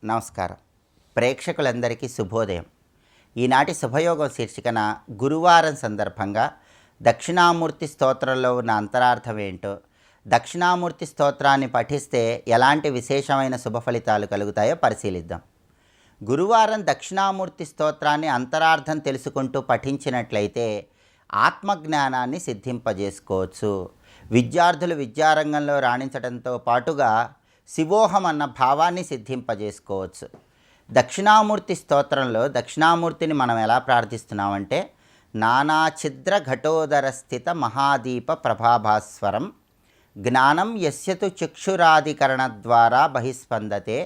నమస్కారం. ప్రేక్షకులందరికీ శుభోదయం. ఈనాటి శుభయోగం శీర్షికన గురువారం సందర్భంగా దక్షిణామూర్తి స్తోత్రంలో ఉన్న అంతరార్థం ఏంటో, దక్షిణామూర్తి స్తోత్రాన్ని పఠిస్తే ఎలాంటి విశేషమైన శుభ ఫలితాలు కలుగుతాయో పరిశీలిద్దాం. గురువారం దక్షిణామూర్తి స్తోత్రాన్ని అంతరార్థం తెలుసుకుంటూ పఠించినట్లయితే ఆత్మజ్ఞానాన్ని సిద్ధింపజేసుకోవచ్చు. విద్యార్థులు విద్యారంగంలో రాణించడంతో పాటుగా శివోహం అన్న భావాన్ని సిద్ధింపజేసుకోవచ్చు. దక్షిణామూర్తి స్తోత్రంలో దక్షిణామూర్తిని మనం ఎలా ప్రార్థిస్తున్నామంటే, నానాఛిద్ర ఘటోదర స్థిత మహాదీప ప్రభాభాస్వరం జ్ఞానం యస్యతు చక్షురాధికరణ ద్వారా బహిస్పందతే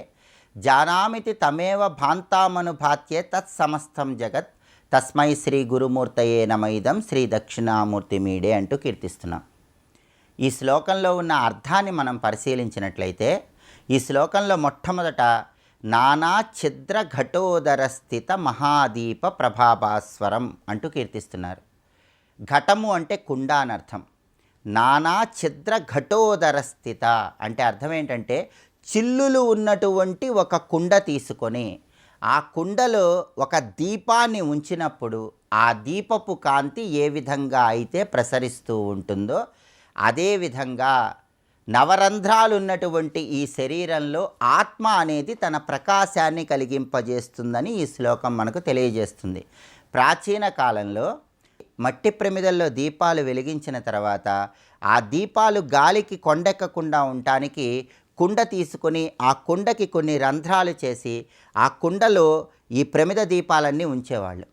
జానామితి తమేవ భాంతామనుభాత్యే తత్సమస్తం జగత్ తస్మై శ్రీ గురుమూర్తయే నమైదం శ్రీ దక్షిణామూర్తి మీడే అంటూ కీర్తిస్తున్నాం. ఈ శ్లోకంలో ఉన్న అర్థాన్ని మనం పరిశీలించినట్లయితే, ఈ శ్లోకంలో మొట్టమొదట నానా ఛిద్ర ఘటోదర స్థిత మహాదీప ప్రభాభాస్వరం అంటూ కీర్తిస్తున్నారు. ఘటము అంటే కుండ అని అర్థం. నానా ఛిద్ర ఘటోదర స్థిత అంటే అర్థం ఏంటంటే, చిల్లులు ఉన్నటువంటి ఒక కుండ తీసుకొని ఆ కుండలో ఒక దీపాన్ని ఉంచినప్పుడు ఆ దీపపు కాంతి ఏ విధంగా అయితే ప్రసరిస్తూ ఉంటుందో అదేవిధంగా నవరంధ్రాలు ఉన్నటువంటి ఈ శరీరంలో ఆత్మ అనేది తన ప్రకాశాన్ని కలిగింపజేస్తుందని ఈ శ్లోకం మనకు తెలియజేస్తుంది. ప్రాచీన కాలంలో మట్టి ప్రమిదల్లో దీపాలు వెలిగించిన తర్వాత ఆ దీపాలు గాలికి కొండెక్కకుండా ఉండటానికి కుండ తీసుకొని ఆ కుండకి కొన్ని రంధ్రాలు చేసి ఆ కుండలో ఈ ప్రమిద దీపాలన్నీ ఉంచేవాళ్ళు.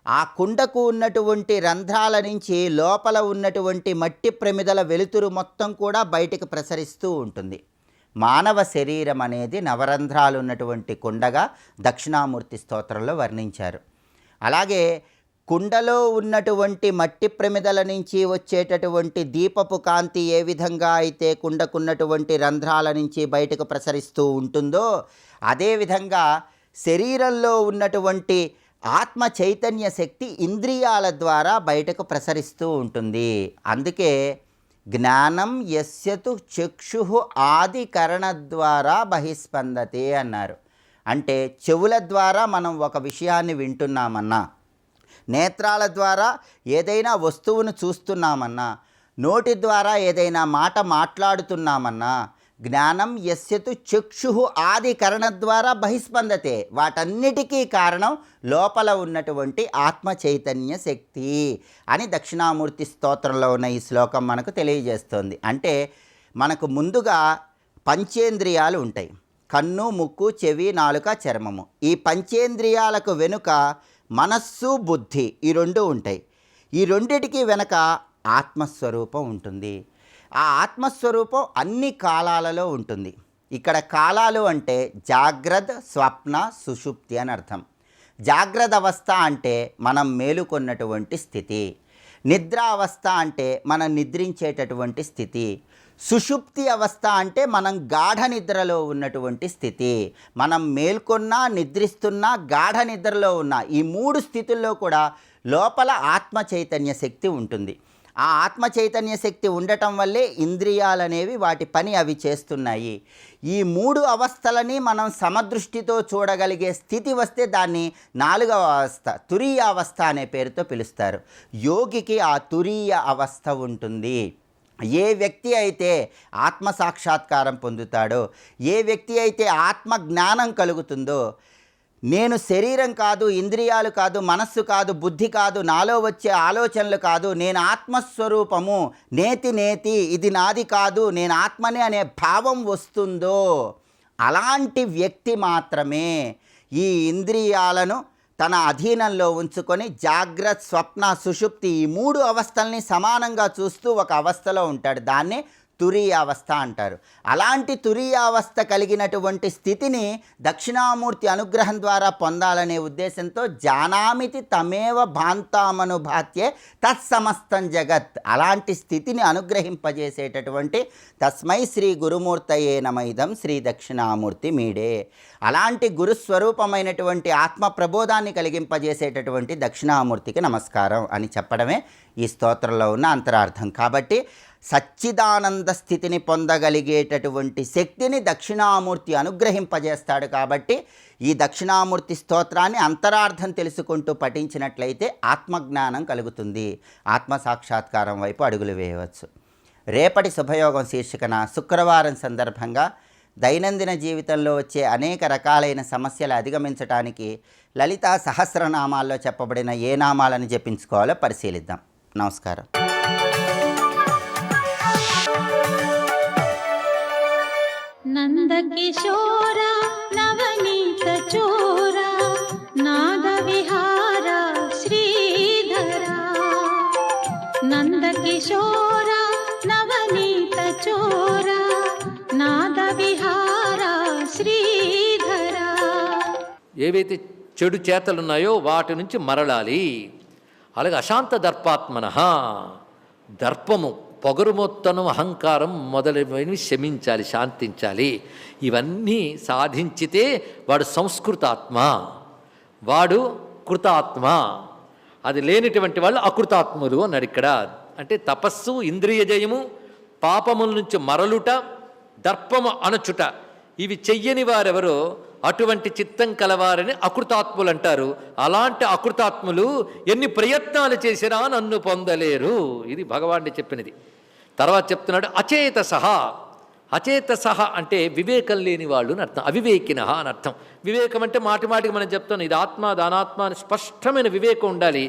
ఆ కుండకు ఉన్నటువంటి రంధ్రాల నుంచి లోపల ఉన్నటువంటి మట్టి ప్రమిదల వెలుతురు మొత్తం కూడా బయటికి ప్రసరిస్తూ ఉంటుంది. మానవ శరీరం అనేది నవరంధ్రాలు ఉన్నటువంటి కుండగా దక్షిణామూర్తి స్తోత్రంలో వర్ణించారు. అలాగే కుండలో ఉన్నటువంటి మట్టి ప్రమిదల నుంచి వచ్చేటటువంటి దీపపు కాంతి ఏ విధంగా అయితే కుండకున్నటువంటి రంధ్రాల నుంచి బయటకు ప్రసరిస్తూ ఉంటుందో అదేవిధంగా శరీరంలో ఉన్నటువంటి ఆత్మ చైతన్య శక్తి ఇంద్రియాల ద్వారా బయటకు ప్రసరిస్తూ ఉంటుంది. అందుకే జ్ఞానం యస్యతు చక్షు ఆదికరణ ద్వారా బహిస్పందతే అన్నారు. అంటే చెవుల ద్వారా మనం ఒక విషయాన్ని వింటున్నామన్నా, నేత్రాల ద్వారా ఏదైనా వస్తువును చూస్తున్నామన్నా, నోటి ద్వారా ఏదైనా మాట మాట్లాడుతున్నామన్నా, జ్ఞానం యస్యతు చక్షు ఆదికరణ ద్వారా బహిస్పందతే, వాటన్నిటికీ కారణం లోపల ఉన్నటువంటి ఆత్మ చైతన్య శక్తి అని దక్షిణామూర్తి స్తోత్రంలో ఉన్న ఈ శ్లోకం మనకు తెలియజేస్తోంది. అంటే మనకు ముందుగా పంచేంద్రియాలు ఉంటాయి. కన్ను, ముక్కు, చెవి, నాలుక, చర్మము. ఈ పంచేంద్రియాలకు వెనుక మనస్సు, బుద్ధి ఈ రెండు ఉంటాయి. ఈ రెండిటికి వెనుక ఆత్మస్వరూపం ఉంటుంది. ఆ ఆత్మస్వరూపం అన్ని కాలాలలో ఉంటుంది. ఇక్కడ కాలాలు అంటే జాగ్రత్త, స్వప్న, సుషుప్తి అని అర్థం. జాగ్రత్త అవస్థ అంటే మనం మేలుకొన్నటువంటి స్థితి. నిద్ర అవస్థ అంటే మనం నిద్రించేటటువంటి స్థితి. సుషుప్తి అవస్థ అంటే మనం గాఢ నిద్రలో ఉన్నటువంటి స్థితి. మనం మేల్కొన్నా, నిద్రిస్తున్నా, గాఢ నిద్రలో ఉన్న ఈ మూడు స్థితుల్లో కూడా లోపల ఆత్మ చైతన్య శక్తి ఉంటుంది. ఆ ఆత్మ చైతన్య శక్తి ఉండటం వల్లే ఇంద్రియాలనేవి వాటి పని అవి చేస్తున్నాయి. ఈ మూడు అవస్థలని మనం సమదృష్టితో చూడగలిగే స్థితి వస్తే దాన్ని నాలుగవ అవస్థ, తురీయ అవస్థ అనే పేరుతో పిలుస్తారు. యోగికి ఆ తురీయ అవస్థ ఉంటుంది. ఏ వ్యక్తి అయితే ఆత్మ సాక్షాత్కారం పొందుతాడో, ఏ వ్యక్తి అయితే ఆత్మ జ్ఞానం కలుగుతుందో, నేను శరీరం కాదు, ఇంద్రియాలు కాదు, మనస్సు కాదు, బుద్ధి కాదు, నాలో వచ్చే ఆలోచనలు కాదు, నేను ఆత్మస్వరూపము, నేతి నేతి, ఇది నాది కాదు, నేను ఆత్మనే అనే భావం వస్తుందో అలాంటి వ్యక్తి మాత్రమే ఈ ఇంద్రియాలను తన అధీనంలో ఉంచుకొని జాగ్రత్త, స్వప్న, సుషుప్తి ఈ మూడు అవస్థల్ని సమానంగా చూస్తూ ఒక అవస్థలో ఉంటాడు. దాన్నే తురీయ అవస్థ అంటారు. అలాంటి తురీయ అవస్థ కలిగినటువంటి స్థితిని దక్షిణామూర్తి అనుగ్రహం ద్వారా పొందాలనే ఉద్దేశంతో జానామితి తమేవ భాంతామనుభాత్యే తత్సమస్తం జగత్, అలాంటి స్థితిని అనుగ్రహింపజేసేటటువంటి తస్మై శ్రీ గురుమూర్తయే నమైదం శ్రీ దక్షిణామూర్తి మీడే, అలాంటి గురుస్వరూపమైనటువంటి ఆత్మ ప్రబోధాన్ని కలిగింపజేసేటటువంటి దక్షిణామూర్తికి నమస్కారం అని చెప్పడమే ఈ స్తోత్రంలో ఉన్న అంతరార్థం. కాబట్టి సచ్చిదానంద స్థితిని పొందగలిగేటటువంటి శక్తిని దక్షిణామూర్తి అనుగ్రహింపజేస్తాడు. కాబట్టి ఈ దక్షిణామూర్తి స్తోత్రాన్ని అంతరార్థం తెలుసుకుంటూ పఠించినట్లయితే ఆత్మజ్ఞానం కలుగుతుంది, ఆత్మసాక్షాత్కారం వైపు అడుగులు వేయవచ్చు. రేపటి శుభయోగం శీర్షికన శుక్రవారం సందర్భంగా దైనందిన జీవితంలో వచ్చే అనేక రకాలైన సమస్యలు అధిగమించడానికి లలితా సహస్రనామాల్లో చెప్పబడిన ఏ నామాలను జపించుకోవాలో పరిశీలిద్దాం. నమస్కారం. నందకిశోర నవనీత చోర నాద విహార శ్రీధర, నందకిశోర నవనీత చోర నాద విహార శ్రీధర. ఏవైతే చెడు చేతలున్నాయో వాటి నుంచి మరలాలి. అలాగే అశాంత దర్పాత్మన, దర్పము, పొగరుమొత్తనం, అహంకారం మొదలైనవి శమించాలి, శాంతించాలి. ఇవన్నీ సాధించితే వాడు సంస్కృతాత్మ, వాడు కృతాత్మ. అది లేనిటువంటి వాళ్ళు అకృతాత్ములు అన్నాడు ఇక్కడ. అంటే తపస్సు, ఇంద్రియ జయము, పాపముల నుంచి మరలుట, దర్పము అణచుట, ఇవి చెయ్యని వారెవరో అటువంటి చిత్తం కలవారని అకృతాత్ములు అంటారు. అలాంటి అకృతాత్ములు ఎన్ని ప్రయత్నాలు చేసినా నన్ను పొందలేరు. ఇది భగవానుడు చెప్పినది. తర్వాత చెప్తున్నాడు అచేతసః. అచేతసః అంటే వివేకం లేని వాళ్ళు అని అర్థం, అవివేకినః అని అర్థం. వివేకం అంటే మాటి మాటికి మనం చెప్తాం ఇది ఆత్మ దానాత్మ అని స్పష్టమైన వివేకం ఉండాలి.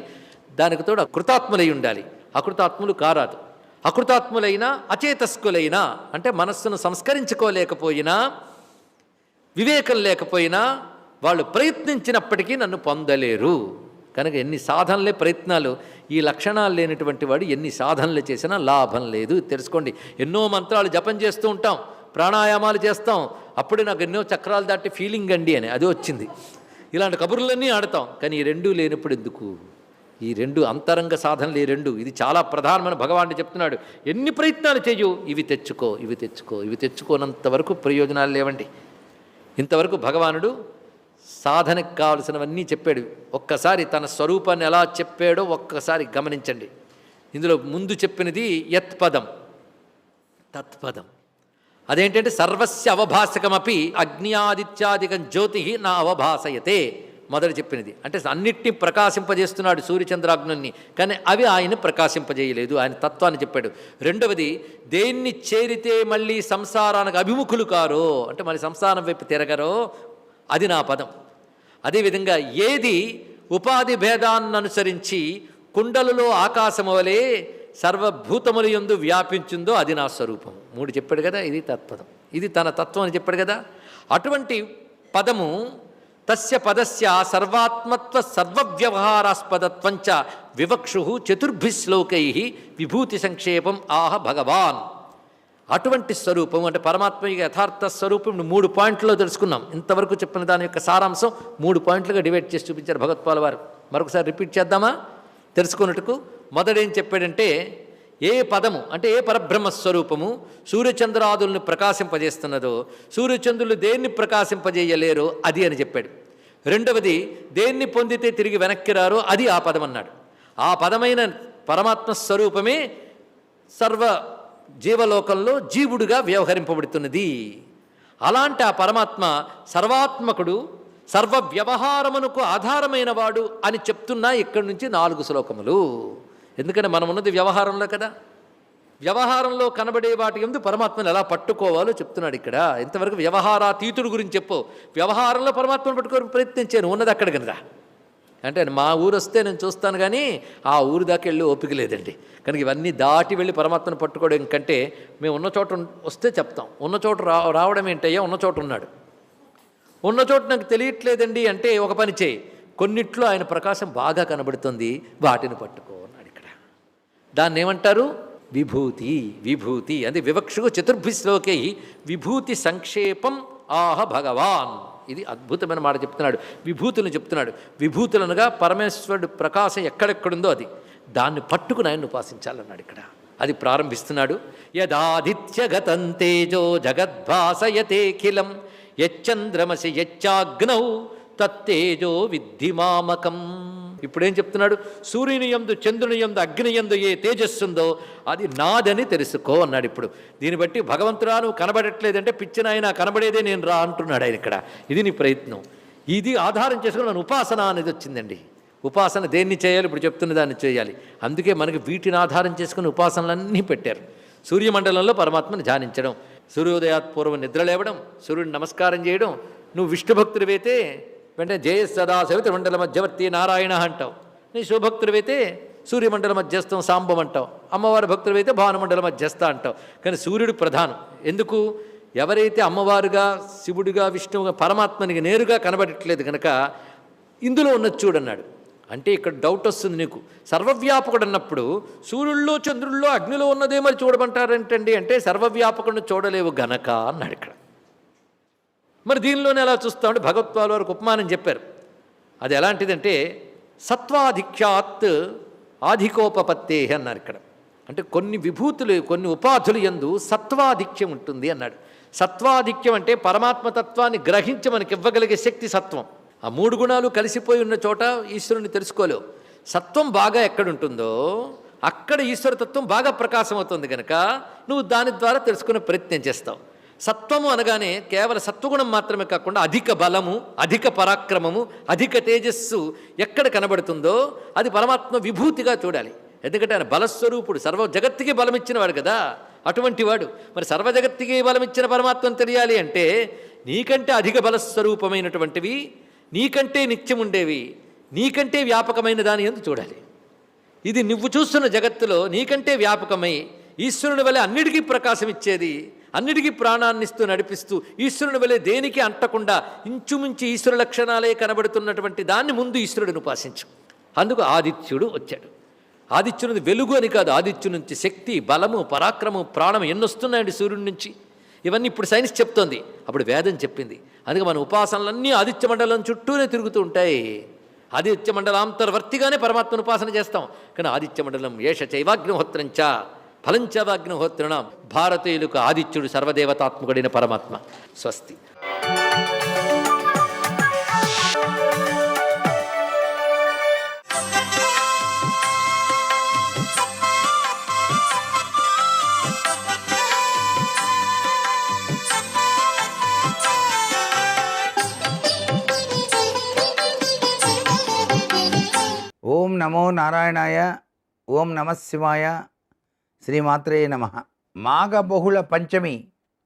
దానికి తోడు కృతాత్ములై ఉండాలి. అకృతాత్ములు కారాదు. అకృతాత్ములైనా అచేతస్కులైనా అంటే మనస్సును సంస్కరించుకోలేకపోయినా, వివేకం లేకపోయినా వాళ్ళు ప్రయత్నించినప్పటికీ నన్ను పొందలేరు. కనుక ఎన్ని సాధనలే ప్రయత్నాలు, ఈ లక్షణాలు లేనటువంటి వాడు ఎన్ని సాధనలు చేసినా లాభం లేదు. తెలుసుకోండి. ఎన్నో మంత్రాలు జపం చేస్తూ ఉంటాం, ప్రాణాయామాలు చేస్తాం, అప్పుడే నాకు ఎన్నో చక్రాలు దాటి ఫీలింగ్ అండి అని అది వచ్చింది. ఇలాంటి కబుర్లన్నీ ఆడతాం. కానీ ఈ రెండూ లేనప్పుడు ఎందుకు? ఈ రెండు అంతరంగ సాధనలు, ఈ రెండు, ఇది చాలా ప్రధానమైన భగవానుడు చెప్తున్నాడు. ఎన్ని ప్రయత్నాలు చేయు, ఇవి తెచ్చుకో, ఇవి తెచ్చుకో, ఇవి తెచ్చుకోనంత వరకు ప్రయోజనాలు లేవండి. ఇంతవరకు భగవానుడు సాధనకు కావలసినవన్నీ చెప్పాడు. ఒక్కసారి తన స్వరూపాన్ని ఎలా చెప్పాడో ఒక్కసారి గమనించండి. ఇందులో ముందు చెప్పినది యత్పదం, తత్పదం. అదేంటంటే సర్వస్య అవభాసకమపి అగ్నియాదిత్యాదికం జ్యోతి నా అవభాసయతే. మొదలు చెప్పినది అంటే అన్నిటినీ ప్రకాశింపజేస్తున్నాడు, సూర్యచంద్రాగ్నుల్ని, కానీ అవి ఆయన ప్రకాశింపజేయలేదు. ఆయన తత్వాన్ని చెప్పాడు. రెండవది, దేన్ని చేరితే మళ్ళీ సంసారానికి అభిముఖులు కారో అంటే మళ్ళీ సంసారం వైపు తిరగరో అది నా పదం. అదేవిధంగా ఏది ఉపాధి భేదాన్ని అనుసరించి కుండలలో ఆకాశము వలె సర్వభూతముల యందు వ్యాపించిందో అది నా స్వరూపం. మూడు చెప్పాడు కదా, ఇది తత్పదం, ఇది తన తత్వం అని చెప్పాడు కదా. అటువంటి పదము తస్య పదస్య సర్వాత్మత్వ సర్వవ్యవహారాస్పదత్వంచ వివక్షు చతుర్భిశ్లోకై విభూతి సంక్షేపం ఆహ భగవాన్. అటువంటి స్వరూపం అంటే పరమాత్మ యథార్థ స్వరూపం 3 పాయింట్లో తెలుసుకున్నాం. ఇంతవరకు చెప్పిన దాని యొక్క సారాంశం 3 పాయింట్లుగా డివైడ్ చేసి చూపించారు భగవత్పాల్ వారు. మరొకసారి రిపీట్ చేద్దామా తెలుసుకున్నట్టుకు? మొదటేం చెప్పాడంటే ఏ పదము అంటే ఏ పరబ్రహ్మస్వరూపము సూర్యచంద్రాదులను ప్రకాశింపజేస్తున్నదో, సూర్యచంద్రులు దేన్ని ప్రకాశింపజేయలేరో అది అని చెప్పాడు. రెండవది, దేన్ని పొందితే తిరిగి వెనక్కి రారో అది ఆ పదం అన్నాడు. ఆ పదమైన పరమాత్మ స్వరూపమే సర్వ జీవలోకంలో జీవుడుగా వ్యవహరింపబడుతున్నది. అలాంటి ఆ పరమాత్మ సర్వాత్మకుడు, సర్వ వ్యవహారమునకు ఆధారమైన వాడు అని చెప్తున్నా ఇక్కడి నుంచి 4 శ్లోకములు. ఎందుకంటే మనం ఉన్నది వ్యవహారంలో కదా. వ్యవహారంలో కనబడే వాటి యందు పరమాత్మను ఎలా పట్టుకోవాలో చెప్తున్నాడు ఇక్కడ. ఇంతవరకు వ్యవహారాతీతుడు గురించి చెప్పు, వ్యవహారంలో పరమాత్మను పట్టుకోవడానికి ప్రయత్నించాను, ఉన్నది అక్కడ కనుక. అంటే మా ఊరు వస్తే నేను చూస్తాను, కానీ ఆ ఊరు దాకా వెళ్ళి ఓపిక లేదండి. కనుక ఇవన్నీ దాటి వెళ్ళి పరమాత్మను పట్టుకోవడం కంటే మేము ఉన్న చోట వస్తే చెప్తాం. ఉన్న చోట రావడం ఏంటయ్యా, ఉన్న చోట ఉన్నాడు, ఉన్న చోట నాకు తెలియట్లేదండి అంటే ఒక పని చేయి, కొన్నిట్లో ఆయన ప్రకాశం బాగా కనబడుతుంది, వాటిని పట్టుకో అన్నాడు ఇక్కడ. దాన్ని ఏమంటారు? విభూతి. విభూతి అంటే వివక్షకు చతుర్భిశ్లోకై విభూతి సంక్షేపం ఆహ భగవాన్. ఇది అద్భుతమైన మాట చెప్తున్నాడు. విభూతులను చెప్తున్నాడు. విభూతులనుగా పరమేశ్వరుడు ప్రకాశం ఎక్కడెక్కడుందో అది, దాన్ని పట్టుకుని ఆయన్ని ఉపాసించాలన్నాడు ఇక్కడ. అది ప్రారంభిస్తున్నాడు. యదాదిత్యగతం తేజో జగద్భాసయతేఖిలం యచ్చంద్రమసి యచ్చాగ్నౌ తత్తేజో విద్ధి మామకం. ఇప్పుడు ఏం చెప్తున్నాడు? సూర్యుని యందు చంద్రుని యందు అగ్ని యందు ఏ తేజస్సుందో అది నాదని తెలుసుకో అన్నాడు. ఇప్పుడు దీన్ని బట్టి భగవంతుడా నువ్వు కనబడట్లేదంటే పిచ్చినాయన కనబడేదే నేను రా అంటున్నాడు ఆయన ఇక్కడ. ఇది నీ ప్రయత్నం. ఇది ఆధారం చేసుకుని మన ఉపాసన అనేది వచ్చిందండి. ఉపాసన దేన్ని చేయాలి? ఇప్పుడు చెప్తున్న దాన్ని చేయాలి. అందుకే మనకి వీటిని ఆధారం చేసుకుని ఉపాసనలన్నీ పెట్టారు. సూర్యమండలంలో పరమాత్మను ధ్యానించడం, సూర్యోదయాత్ పూర్వం నిద్ర లేవడం, సూర్యుడిని నమస్కారం చేయడం. నువ్వు విష్ణు భక్తుడివైతే వెంటనే జయ సదా సవిత మండల మధ్యవర్తి నారాయణ అంటావు. నీ శివభక్తుడివైతే సూర్యమండల మధ్యస్థం సాంబం అంటావు. అమ్మవారి భక్తుడివైతే భానుమండల మధ్యస్థ అంటావు. కానీ సూర్యుడు ప్రధానం. ఎందుకు? ఎవరైతే అమ్మవారుగా శివుడిగా విష్ణువుగా పరమాత్మనికి నేరుగా కనబడట్లేదు కనుక ఇందులో ఉన్నది చూడన్నాడు. అంటే ఇక్కడ డౌట్ వస్తుంది నీకు. సర్వవ్యాపకుడు అన్నప్పుడు సూర్యుల్లో చంద్రుల్లో అగ్నిలో ఉన్నదే మరి చూడమంటారేంటండి అంటే సర్వవ్యాపకుడిని చూడలేవు గనక అన్నాడు ఇక్కడ. మరి దీనిలోనే ఎలా చూస్తామంటే భగవత్పాల్ వారికి ఉపమానం చెప్పారు. అది ఎలాంటిదంటే సత్వాధిక్యాత్ ఆధికోపపత్తే అన్నారు ఇక్కడ. అంటే కొన్ని విభూతులు కొన్ని ఉపాధులు యందు సత్వాధిక్యం ఉంటుంది అన్నాడు. సత్వాధిక్యం అంటే పరమాత్మతత్వాన్ని గ్రహించి మనకి ఇవ్వగలిగే శక్తి సత్వం. ఆ మూడు గుణాలు కలిసిపోయి ఉన్న చోట ఈశ్వరుని తెలుసుకోలేవు. సత్వం బాగా ఎక్కడుంటుందో అక్కడ ఈశ్వరతత్వం బాగా ప్రకాశం అవుతుంది కనుక నువ్వు దాని ద్వారా తెలుసుకునే ప్రయత్నం చేస్తావు. సత్వము అనగానే కేవలం సత్వగుణం మాత్రమే కాకుండా అధిక బలము, అధిక పరాక్రమము, అధిక తేజస్సు ఎక్కడ కనబడుతుందో అది పరమాత్మ విభూతిగా చూడాలి. ఎందుకంటే ఆయన బలస్వరూపుడు, సర్వ జగత్తుకి బలమిచ్చిన వాడు కదా. అటువంటి వాడు మరి సర్వజగత్తుకి బలమిచ్చిన పరమాత్మను తెలియాలి అంటే నీకంటే అధిక బలస్వరూపమైనటువంటివి, నీకంటే నిత్యం ఉండేవి, నీకంటే వ్యాపకమైన దాని యందు చూడాలి. ఇది నువ్వు చూస్తున్న జగత్తులో నీకంటే వ్యాపకమై ఈశ్వరుని వలె అన్నిటికీ ప్రకాశం ఇచ్చేది, అన్నిటికీ ప్రాణాన్నిస్తూ నడిపిస్తూ ఈశ్వరుని వలె దేనికి అంటకుండా ఇంచుమించి ఈశ్వర లక్షణాలే కనబడుతున్నటువంటి దాన్ని ముందు ఈశ్వరుడిని ఉపాసించు. అందుకు ఆదిత్యుడు వచ్చాడు. ఆదిత్యుని వెలుగు అని కాదు, ఆదిత్యు నుంచి శక్తి, బలము, పరాక్రమం, ప్రాణం ఎన్నొస్తున్నాయండి సూర్యుడి నుంచి. ఇవన్నీ ఇప్పుడు సైన్స్ చెప్తోంది, అప్పుడు వేదం చెప్పింది. అందుకే మన ఉపాసనలన్నీ ఆదిత్య మండలం చుట్టూనే తిరుగుతూ ఉంటాయి. ఆదిత్య మండలాంతర్వర్తిగానే పరమాత్మను ఉపాసన చేస్తాం. కానీ ఆదిత్య మండలం ఏష చైవాగ్నిహోత్రంచ ఫలంచవాగ్నిహోత్రణం. భారతీయులకు ఆదిత్యుడు సర్వదేవతాత్మకుడైన పరమాత్మ. స్వస్తి. ఓం నమో నారాయణాయ. ఓం నమః శివాయ. శ్రీమాత్రే నమః. మాఘ బహుళ పంచమి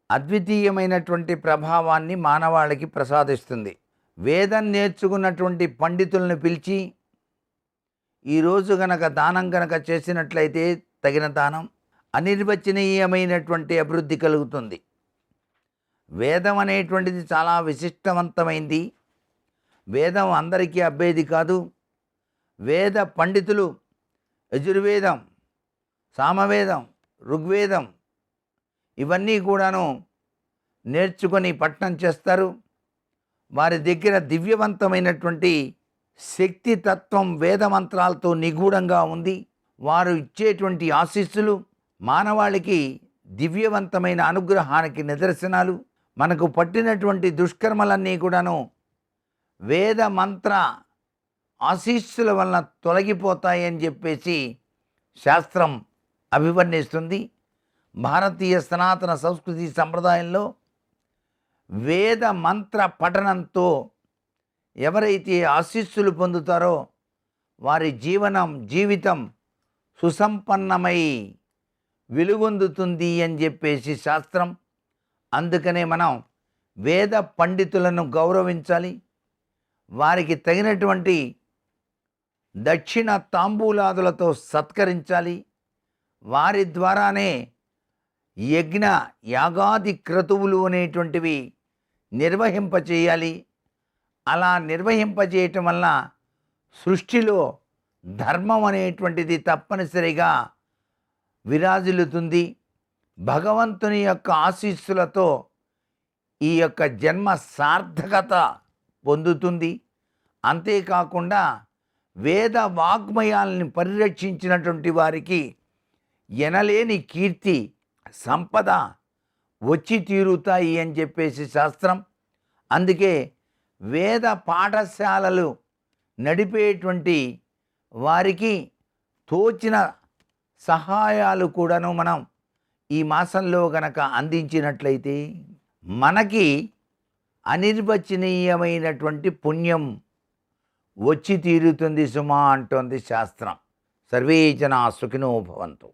అద్వితీయమైనటువంటి ప్రభావాన్ని మానవాళికి ప్రసాదిస్తుంది. వేదం నేర్చుకున్నటువంటి పండితులను పిలిచి ఈరోజు గనక దానం గనక చేసినట్లయితే తగిన దానం అనిర్వచనీయమైనటువంటి అభివృద్ధి కలుగుతుంది. వేదం అనేటువంటిది చాలా విశిష్టవంతమైంది. వేదం అందరికీ అబ్బేది కాదు. వేద పండితులు యజుర్వేదం, సామవేదం, ఋగ్వేదం ఇవన్నీ కూడాను నేర్చుకొని పఠనం చేస్తారు. వారి దగ్గర దివ్యవంతమైనటువంటి శక్తి తత్వం వేద మంత్రాలతో నిగూఢంగా ఉంది. వారు ఇచ్చేటువంటి ఆశీస్సులు మానవాళికి దివ్యవంతమైన అనుగ్రహానికి నిదర్శనాలు. మనకు పట్టినటువంటి దుష్కర్మలన్నీ కూడాను వేద మంత్ర ఆశీస్సుల వలన తొలగిపోతాయని చెప్పేసి శాస్త్రం అభివర్ణిస్తుంది. భారతీయ సనాతన సంస్కృతి సంప్రదాయంలో వేద మంత్ర పఠనంతో ఎవరైతే ఆశీస్సులు పొందుతారో వారి జీవితం సుసంపన్నమై వెలుగొందుతుంది అని చెప్పేసి శాస్త్రం. అందుకనే మనం వేద పండితులను గౌరవించాలి. వారికి తగినటువంటి దక్షిణ తాంబూలాదులతో సత్కరించాలి. వారి ద్వారానే యజ్ఞ యాగాది క్రతువులు అనేటువంటివి నిర్వహింపచేయాలి. అలా నిర్వహింపచేయటం వల్ల సృష్టిలో ధర్మం అనేటువంటిది తప్పనిసరిగా విరాజిల్లుతుంది. భగవంతుని యొక్క ఆశీస్సులతో ఈ యొక్క జన్మ సార్థకత పొందుతుంది. అంతేకాకుండా వేద వాగ్మయాల్ని పరిరక్షించినటువంటి వారికి ఎనలేని కీర్తి సంపద వచ్చి తీరుతాయి అని చెప్పేసి శాస్త్రం. అందుకే వేద పాఠశాలలు నడిపేటువంటి వారికి తోచిన సహాయాలు కూడాను మనం ఈ మాసంలో గనక అందించినట్లయితే మనకి అనిర్వచనీయమైనటువంటి పుణ్యం వచ్చి తీరుతుంది సుమా అంటోంది శాస్త్రం. సర్వే జనా సుఖినో భవంతు.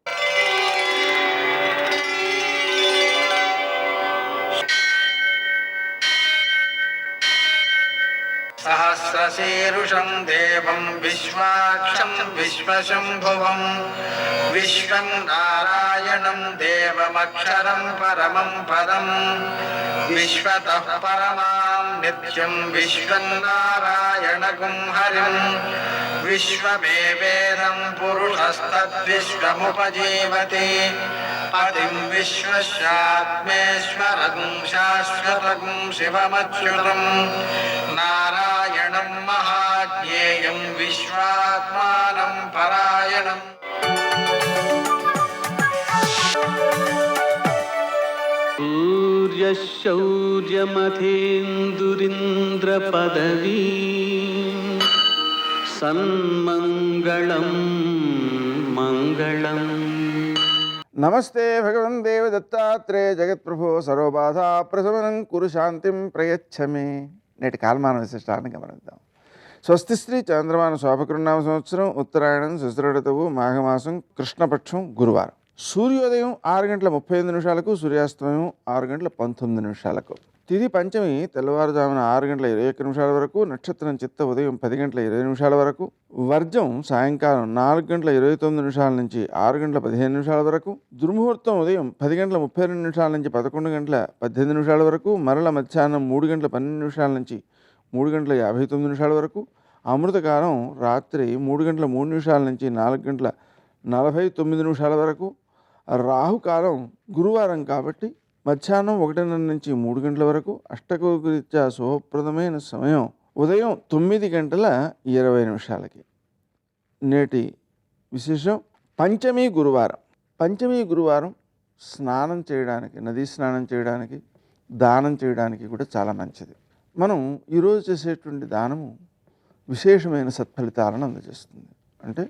सहस्रशीर्षं देवं विश्वाक्षं विश्वशम्भुवं विश्वं नारायणं देवमक्षरं परमं पदं विश्वतः परमां नित्यं विश्वं नारायणगुं हरिं विश्वमेवेदं पुरुषस्तद्विश्वमुपजीवति पतिं विश्वस्यात्मेश्वरगुं शाश्वतगुं शिवमच्युतं नारायणं महाज्ञेयं विश्वात्मानं परायणम्. सूर्यशौर्यमथेन्दुरिन्द्रपदवी सन्मङ्गलं मङ्गलम्. నమస్తే భగవన్ దేవ దత్తాత్రేయ జగత్ప్రభో సర్వబాధా ప్రశమనం కురు శాంతిం ప్రయచ్చమే. నేటి కాలమాన విశిష్టాన్ని గమనిద్దాం. స్వస్తి శ్రీ చంద్రమాన శోభకృన్నామ సంవత్సరం ఉత్తరాయణం శుశ్రుడతవు మాఘమాసం కృష్ణపక్షం గురువారం. సూర్యోదయం 6:35 సూర్యాస్తమయం 6:19. తిథి పంచమి తెల్లవారుజామున 6:21 వరకు, నక్షత్రం చిత్త ఉదయం 10:20 వరకు, వర్జం సాయంకాలం 4:29 నుంచి 6:15 వరకు, దుర్ముహూర్తం ఉదయం 10:32 నుంచి 11:18 వరకు, మరల మధ్యాహ్నం 3:12 నుంచి 3:59 వరకు, అమృతకాలం రాత్రి 3:03 నుంచి 4:49 వరకు, రాహుకాలం గురువారం కాబట్టి మధ్యాహ్నం 1:30 నుంచి 3 గంటల వరకు, అష్టకోకరీత్యా శుభప్రదమైన సమయం ఉదయం 9:20. నేటి విశేషం పంచమి గురువారం. పంచమి గురువారం స్నానం చేయడానికి, నదీ స్నానం చేయడానికి, దానం చేయడానికి కూడా చాలా మంచిది. మనం ఈరోజు చేసేటువంటి దానము విశేషమైన సత్ఫలితాలను అందజేస్తుంది. అంటే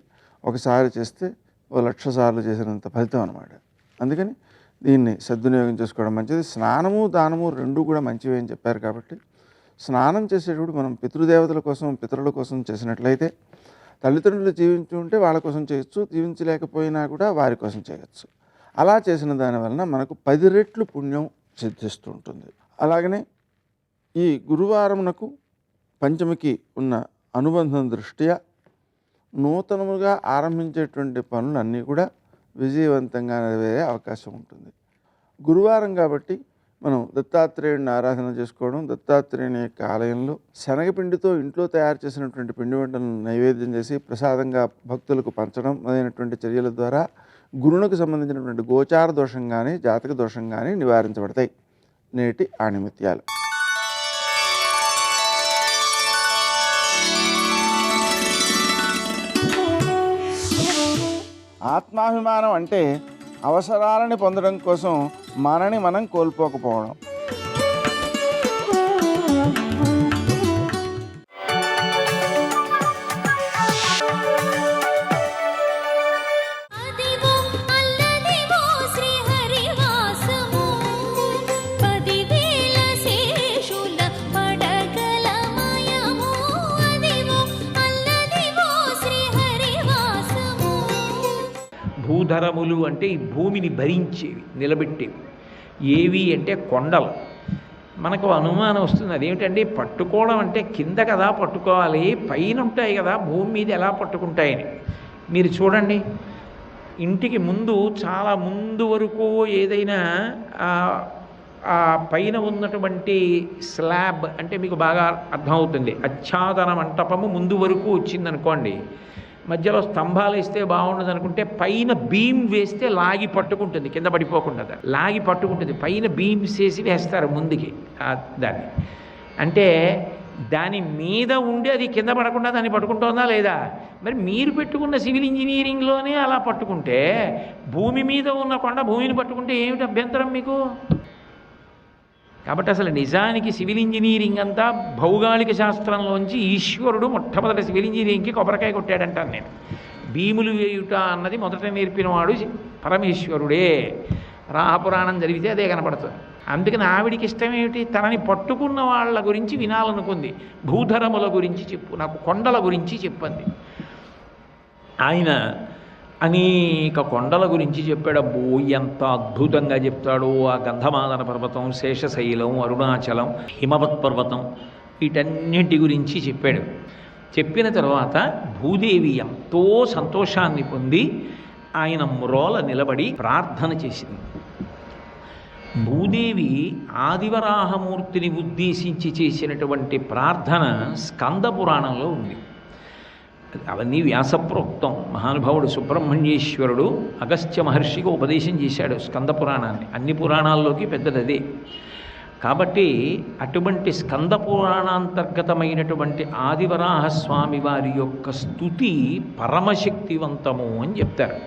ఒకసారి చేస్తే 1,00,000 సార్లు చేసినంత ఫలితం అన్నమాట. అందుకని దీన్ని సద్వినియోగం చేసుకోవడం మంచిది. స్నానము దానము రెండూ కూడా మంచివి అని చెప్పారు కాబట్టి స్నానం చేసేటప్పుడు మనం పితృదేవతల కోసం, పితరుల కోసం చేసినట్లయితే, తల్లిదండ్రులు జీవించి ఉంటే వాళ్ళ కోసం చేయొచ్చు, జీవించలేకపోయినా కూడా వారి కోసం చేయొచ్చు. అలా చేసిన దాని వలన మనకు 10 రెట్లు పుణ్యం సిద్ధిస్తూ ఉంటుంది. అలాగనే ఈ గురువారమునకు పంచమికి ఉన్న అనుబంధం దృష్ట్యా నూతనముగా ఆరంభించేటువంటి పనులన్నీ కూడా విజయవంతంగా నెరవేరే అవకాశం ఉంటుంది. గురువారం కాబట్టి మనం దత్తాత్రేయుడిని ఆరాధన చేసుకోవడం, దత్తాత్రేయుని యొక్క ఆలయంలో శనగపిండితో ఇంట్లో తయారు చేసినటువంటి పిండి వంటలను నైవేద్యం చేసి ప్రసాదంగా భక్తులకు పంచడం మొదలైనటువంటి చర్యల ద్వారా గురువుకు సంబంధించినటువంటి గోచార దోషం కానీ జాతక దోషం కానీ నివారించబడతాయి. నేటి ఆణిముత్యాలు. ఆత్మాభిమానం అంటే అవసరాలని పొందడం కోసం మనని మనం కోల్పోకపోవడం. అదివో అల్లదివో శ్రీహరివాసము 10,000 శేషుల పడగలమయము. అదివో అల్లదివో శ్రీహరివాసము. భూధరములు అంటే ఈ భూమిని భరించేవి, నిలబెట్టేవి. ఏవి అంటే కొండలు. మనకు అనుమానం వస్తుంది, అదేమిటండి పట్టుకోవడం అంటే కింద కదా పట్టుకోవాలి, పైన ఉంటాయి కదా, భూమి మీద ఎలా పట్టుకుంటాయని. మీరు చూడండి, ఇంటికి ముందు చాలా ముందు వరకు ఏదైనా ఆ పైన ఉన్నటువంటి స్లాబ్ అంటే మీకు బాగా అర్థమవుతుంది. ఆచ్ఛాదన మంటపము ముందు వరకు వచ్చిందనుకోండి, మధ్యలో స్తంభాలు వేస్తే బాగుండదు అనుకుంటే పైన బీమ్ వేస్తే లాగి పట్టుకుంటుంది, కింద పడిపోకుండా లాగి పట్టుకుంటుంది. పైన బీమ్స్ వేసి వేస్తారు ముందుకి దాన్ని. అంటే దాని మీద ఉండి అది కింద పడకుండా దాన్ని పట్టుకుంటుందా లేదా? మరి మీరు పెట్టుకున్న సివిల్ ఇంజనీరింగ్లోనే అలా పట్టుకుంటే భూమి మీద ఉన్న కొండ భూమిని పట్టుకుంటే ఏమిటి అభ్యంతరం మీకు? కాబట్టి అసలు నిజానికి సివిల్ ఇంజనీరింగ్ అంతా భౌగోళిక శాస్త్రంలోంచి ఈశ్వరుడు మొట్టమొదటి సివిల్ ఇంజనీరింగ్కి కొబ్బరికాయ కొట్టాడంటాను నేను. భీములు వేయుట అన్నది మొదట నేర్పినవాడు పరమేశ్వరుడే. రాహపురాణం చదివితే అదే కనపడుతుంది. అందుకని ఆవిడికి ఇష్టం ఏమిటి? తనని పట్టుకున్న వాళ్ళ గురించి వినాలనుకుంది. భూధరముల గురించి చెప్పు, నాకు కొండల గురించి చెప్పండి. ఆయన అనేక కొండల గురించి చెప్పాడు. అబ్బో ఎంత అద్భుతంగా చెప్తాడో! ఆ గంధమాదన పర్వతం, శేషశైలం, అరుణాచలం, హిమవత్ పర్వతం, వీటన్నింటి గురించి చెప్పాడు. చెప్పిన తర్వాత భూదేవి ఎంతో సంతోషాన్ని పొంది ఆయన మ్రోల నిలబడి ప్రార్థన చేసింది. భూదేవి ఆదివరాహమూర్తిని ఉద్దేశించి చేసినటువంటి ప్రార్థన స్కంద పురాణంలో ఉంది. అవన్నీ వ్యాసప్రోక్తం. మహానుభావుడు సుబ్రహ్మణ్యేశ్వరుడు అగస్త్య మహర్షికి ఉపదేశం చేశాడు స్కంద పురాణాన్ని. అన్ని పురాణాల్లోకి పెద్దదదే. కాబట్టి అటువంటి స్కంద పురాణాంతర్గతమైనటువంటి ఆదివరాహస్వామి వారి యొక్క స్తుతి పరమశక్తివంతము అని చెప్తారు.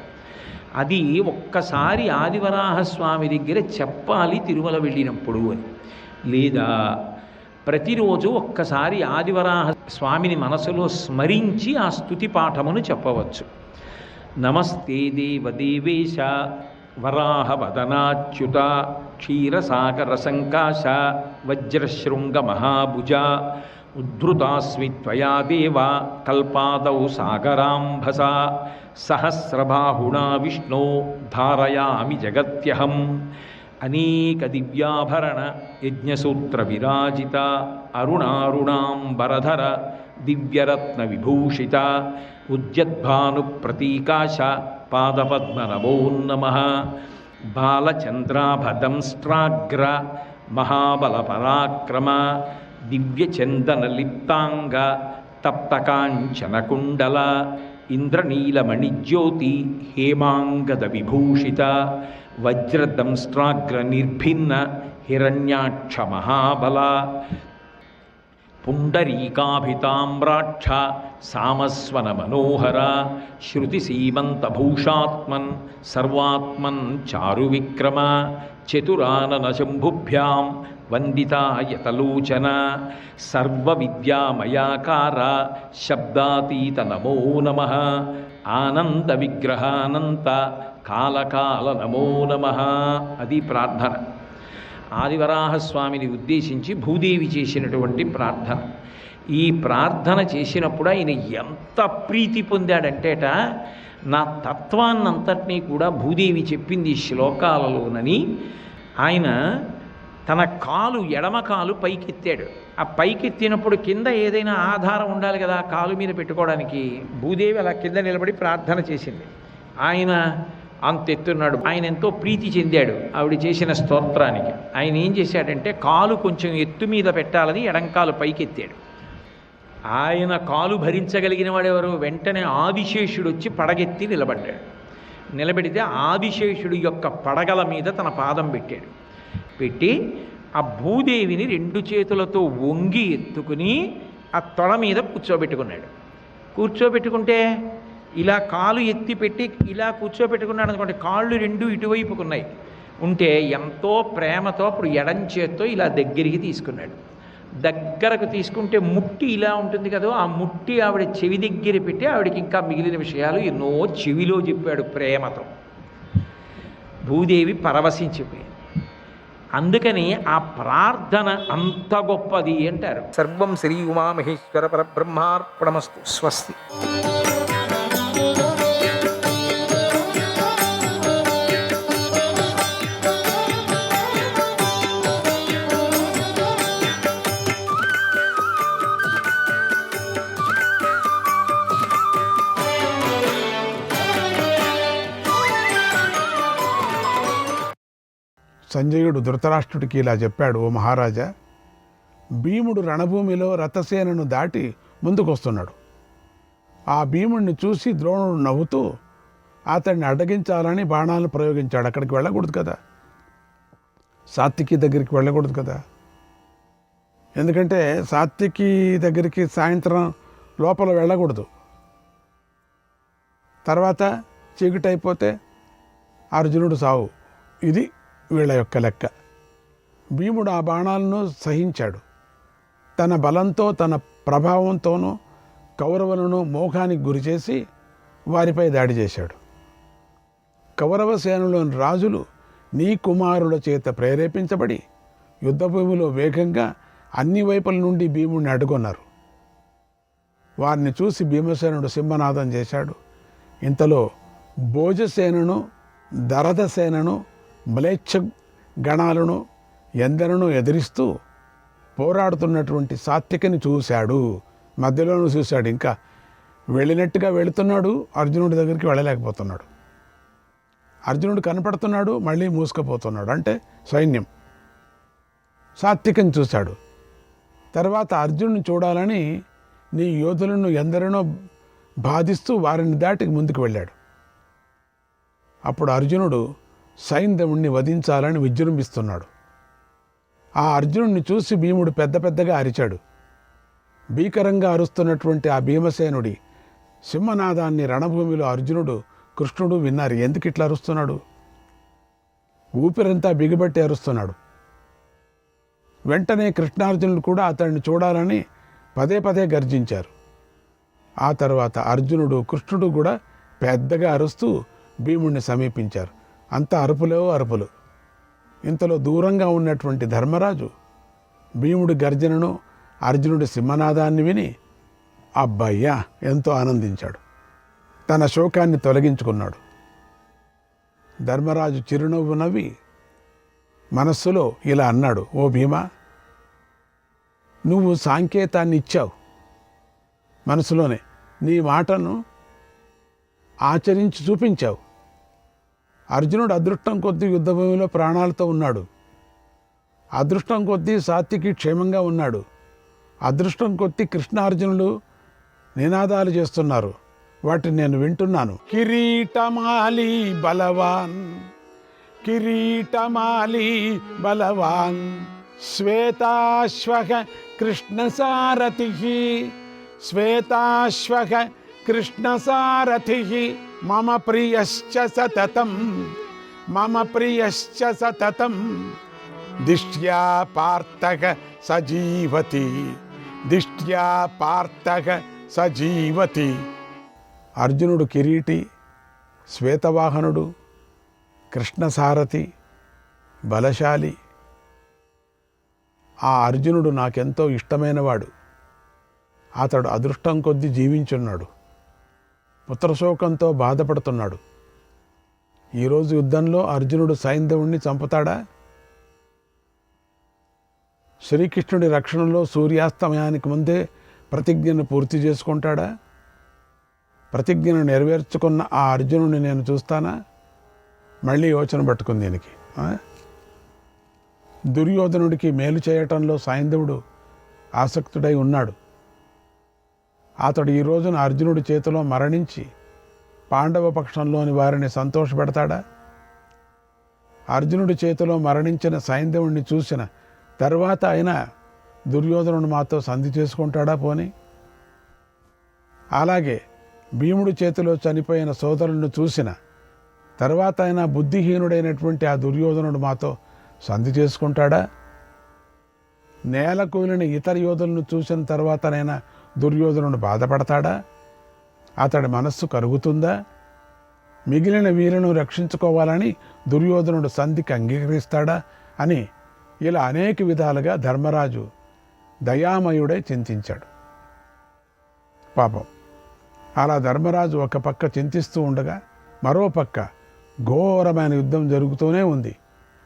అది ఒక్కసారి ఆదివరాహస్వామి దగ్గర చెప్పాలి తిరుమల వెళ్ళినప్పుడు అని. లేదా ప్రతిరోజు ఒక్కసారి ఆదివరాహ స్వామిని మనసులో స్మరించి ఆ స్తుతి పాఠమును చెప్పవచ్చు. నమస్తే దేవదేవేశ వరాహవదనాచ్యుత క్షీరసాగర సంకాశ వజ్రశృంగ మహాభుజ ఉద్ధృతాస్మి త్వయా దేవ కల్పాదౌ సాగరాంభస సహస్రబాహుణా విష్ణో ధారయామి జగత్యహం అనేక దివ్యాభరణ యజ్ఞసూత్ర విరాజిత అరుణారుణాంబరధర దివ్యరత్న విభూషిత ఉద్యద్భాను ప్రతీకాశ పాదపద్మ నమో నమః బాలచంద్రాభదంస్ట్రాగ్ర మహాబల పరాక్రమ దివ్యచందనలిప్తాంగ తప్తకాంచనకుండల ఇంద్రనీలమణిజ్యోతి హేమాంగద విభూషిత వజ్రదంస్ట్రాగ్ర నిర్భిన్న హిరణ్యాక్ష మహాబల పుండరీకాభితామ్రాక్ష సామస్వన మనోహర శృతిసీమంతభూషాత్మన్ సర్వాత్మన్ చారు విక్రమ చతురానన శంభుభ్యాం వందితాయతలోచన సర్వవిద్యామయాకార శబ్దాతీత నమో నమః ఆనంద విగ్రహానంత కాలకాల నమో నమః. అది ప్రార్థన. ఆదివరాహస్వామిని ఉద్దేశించి భూదేవి చేసినటువంటి ప్రార్థన. ఈ ప్రార్థన చేసినప్పుడు ఆయన ఎంత ప్రీతి పొందాడంటేట, నా తత్వాన్నంతటినీ కూడా భూదేవి చెప్పింది ఈ శ్లోకాలలోనని. ఆయన తన కాలు ఎడమ కాలు పైకెత్తాడు. ఆ పైకెత్తినప్పుడు కింద ఏదైనా ఆధారం ఉండాలి కదా కాలు మీద పెట్టుకోవడానికి. భూదేవి అలా కింద నిలబడి ప్రార్థన చేసింది. ఆయన అంతెత్తున్నాడు. ఆయన ఎంతో ప్రీతి చెందాడు ఆవిడ చేసిన స్తోత్రానికి. ఆయన ఏం చేశాడంటే కాలు కొంచెం ఎత్తు మీద పెట్టాలని ఎడంకాలు పైకెత్తాడు. ఆయన కాలు భరించగలిగిన వాడెవరు? వెంటనే ఆదిశేషుడు వచ్చి పడగెత్తి నిలబడ్డాడు. నిలబెడితే ఆదిశేషుడు యొక్క పడగల మీద తన పాదం పెట్టాడు. పెట్టి ఆ భూదేవిని రెండు చేతులతో వంగి ఎత్తుకుని ఆ తొడ మీద కూర్చోబెట్టుకున్నాడు. కూర్చోబెట్టుకుంటే ఇలా కాలు ఎత్తి పెట్టి ఇలా కూర్చోబెట్టుకున్నాడు అనుకోండి, కాళ్ళు రెండు ఇటువైపుకున్నాయి. ఉంటే ఎంతో ప్రేమతో అప్పుడు ఎడం చేత్తో ఇలా దగ్గరికి తీసుకున్నాడు. దగ్గరకు తీసుకుంటే ముట్టి ఇలా ఉంటుంది కదా, ఆ ముట్టి ఆవిడ చెవి దగ్గర పెట్టి ఆవిడకి ఇంకా మిగిలిన విషయాలు ఎన్నో చెవిలో చెప్పాడు ప్రేమతో. భూదేవి పరవశించిపోయింది. అందుకని ఆ ప్రార్థన అంత గొప్పది అంటారు. సర్వం శ్రీ ఉమామహేశ్వర పరబ్రహ్మార్పణమస్తు. స్వస్తి. సంజయుడు ధృతరాష్ట్రుడికి ఇలా చెప్పాడు, ఓ మహారాజా, భీముడు రణభూమిలో రథసేనను దాటి ముందుకొస్తున్నాడు. ఆ భీముడిని చూసి ద్రోణుడు నవ్వుతూ అతన్ని అడ్డగించాలని బాణాలను ప్రయోగించాడు. అక్కడికి వెళ్ళకూడదు కదా, సాత్వికి దగ్గరికి వెళ్ళకూడదు కదా. ఎందుకంటే సాత్వికి దగ్గరికి సాయంత్రం లోపల వెళ్ళకూడదు. తర్వాత చీకటైపోతే అర్జునుడు సావు. ఇది వీళ్ళ యొక్క లెక్క. భీముడు ఆ బాణాలను సహించాడు. తన బలంతో తన ప్రభావంతోనూ కౌరవులను మోహానికి గురిచేసి వారిపై దాడి చేశాడు. కౌరవ సేనలోని రాజులు నీ కుమారుల చేత ప్రేరేపించబడి యుద్ధభూమిలో వేగంగా అన్ని వైపుల నుండి భీముడిని అడ్డుకొన్నారు. వారిని చూసి భీమసేనుడు సింహనాదం చేశాడు. ఇంతలో భోజసేనను, దరదసేనను, మ్లేచ్ఛ గణాలను ఎందరనో ఎదిరిస్తూ పోరాడుతున్నటువంటి సాత్వికని చూశాడు. మధ్యలోనూ చూశాడు. ఇంకా వెళ్ళినట్టుగా వెళుతున్నాడు, అర్జునుడి దగ్గరికి వెళ్ళలేకపోతున్నాడు. అర్జునుడు కనపడుతున్నాడు, మళ్ళీ మూసుకుపోతున్నాడు. అంటే సైన్యం. సాత్వికని చూశాడు. తర్వాత అర్జునుడిని చూడాలని నీ యోధులను ఎందరినో బాధిస్తూ వారిని దాటి ముందుకు వెళ్ళాడు. అప్పుడు అర్జునుడు సైంధవుణ్ణి వధించాలని విజృంభిస్తున్నాడు. ఆ అర్జునుడిని చూసి భీముడు పెద్ద పెద్దగా అరిచాడు. భీకరంగా అరుస్తున్నటువంటి ఆ భీమసేనుడి సింహనాదాన్ని రణభూమిలో అర్జునుడు, కృష్ణుడు విన్నారు. ఎందుకు ఇట్లా అరుస్తున్నాడు? ఊపిరంతా బిగబట్టి అరుస్తున్నాడు. వెంటనే కృష్ణార్జునుడు కూడా అతన్ని చూడాలని పదే పదే గర్జించారు. ఆ తర్వాత అర్జునుడు, కృష్ణుడు కూడా పెద్దగా అరుస్తూ భీముడిని సమీపించారు. అంత అరుపులో అరుపులు. ఇంతలో దూరంగా ఉన్నటువంటి ధర్మరాజు భీముడి గర్జనను, అర్జునుడి సింహనాదాన్ని విని అబ్బయ్యా ఎంతో ఆనందించాడు. తన శోకాన్ని తొలగించుకున్నాడు. ధర్మరాజు చిరునవ్వు నవ్వి మనస్సులో ఇలా అన్నాడు, ఓ భీమా, నువ్వు సాంకేతాన్ని ఇచ్చావు. మనసులోనే నీ మాటను ఆచరించి చూపించావు. అర్జునుడు అదృష్టం కొద్దీ యుద్ధభూమిలో ప్రాణాలతో ఉన్నాడు. అదృష్టం కొద్దీ సాత్వికి క్షేమంగా ఉన్నాడు. అదృష్టం కొద్దీ కృష్ణార్జునులు నినాదాలు చేస్తున్నారు. వాటిని నేను వింటున్నాను. కిరీటమాలి బలవాన్, కిరీటమాలి బలవాన్, శ్వేతాశ్వః కృష్ణసారథి, శ్వేతాశ్వః కృష్ణసారథి, మమ ప్రియశ్చ సతతం, మమ ప్రియశ్చ సతతం, దిష్ట్యా పార్థః సజీవతి, దిష్ట్యా పార్థః సజీవతి. అర్జునుడు కిరీటి, శ్వేతవాహనుడు, కృష్ణసారథి, బలశాలి. ఆ అర్జునుడు నాకెంతో ఇష్టమైనవాడు. అతడు అదృష్టం కొద్దీ జీవించున్నాడు. పుత్రశోకంతో బాధపడుతున్నాడు. ఈరోజు యుద్ధంలో అర్జునుడు సైంధవుణ్ణి చంపుతాడా? శ్రీకృష్ణుడి రక్షణలో సూర్యాస్తమయానికి ముందే ప్రతిజ్ఞను పూర్తి చేసుకుంటాడా? ప్రతిజ్ఞను నెరవేర్చుకున్న ఆ అర్జునుడిని నేను చూస్తానా? మళ్ళీ యోచన పట్టుకుంది దీనికి. దుర్యోధనుడికి మేలు చేయటంలో సైంధవుడు ఆసక్తుడై ఉన్నాడు. అతడు ఈ రోజున అర్జునుడి చేతిలో మరణించి పాండవ పక్షంలోని వారిని సంతోషపెడతాడా? అర్జునుడి చేతిలో మరణించిన సైంధవుడిని చూసిన తర్వాత అయినా దుర్యోధనుడు మాతో సంధి చేసుకుంటాడా పోని? అలాగే భీముడి చేతిలో చనిపోయిన సోదరులను చూసిన తర్వాత అయినా బుద్ధిహీనుడైనటువంటి ఆ దుర్యోధనుడు మాతో సంధి చేసుకుంటాడా? నేల కూలిన ఇతర యోధులను చూసిన తర్వాతనైనా దుర్యోధనుడు బాధపడతాడా? అతడి మనస్సు కరుగుతుందా? మిగిలిన వీరులను రక్షించుకోవాలని దుర్యోధనుడు సంధికి అంగీకరిస్తాడా అని ఇలా అనేక విధాలుగా ధర్మరాజు దయామయుడై చింతించాడు. పాపం అలా ధర్మరాజు ఒక పక్క చింతిస్తూ ఉండగా మరో పక్క ఘోరమైన యుద్ధం జరుగుతూనే ఉంది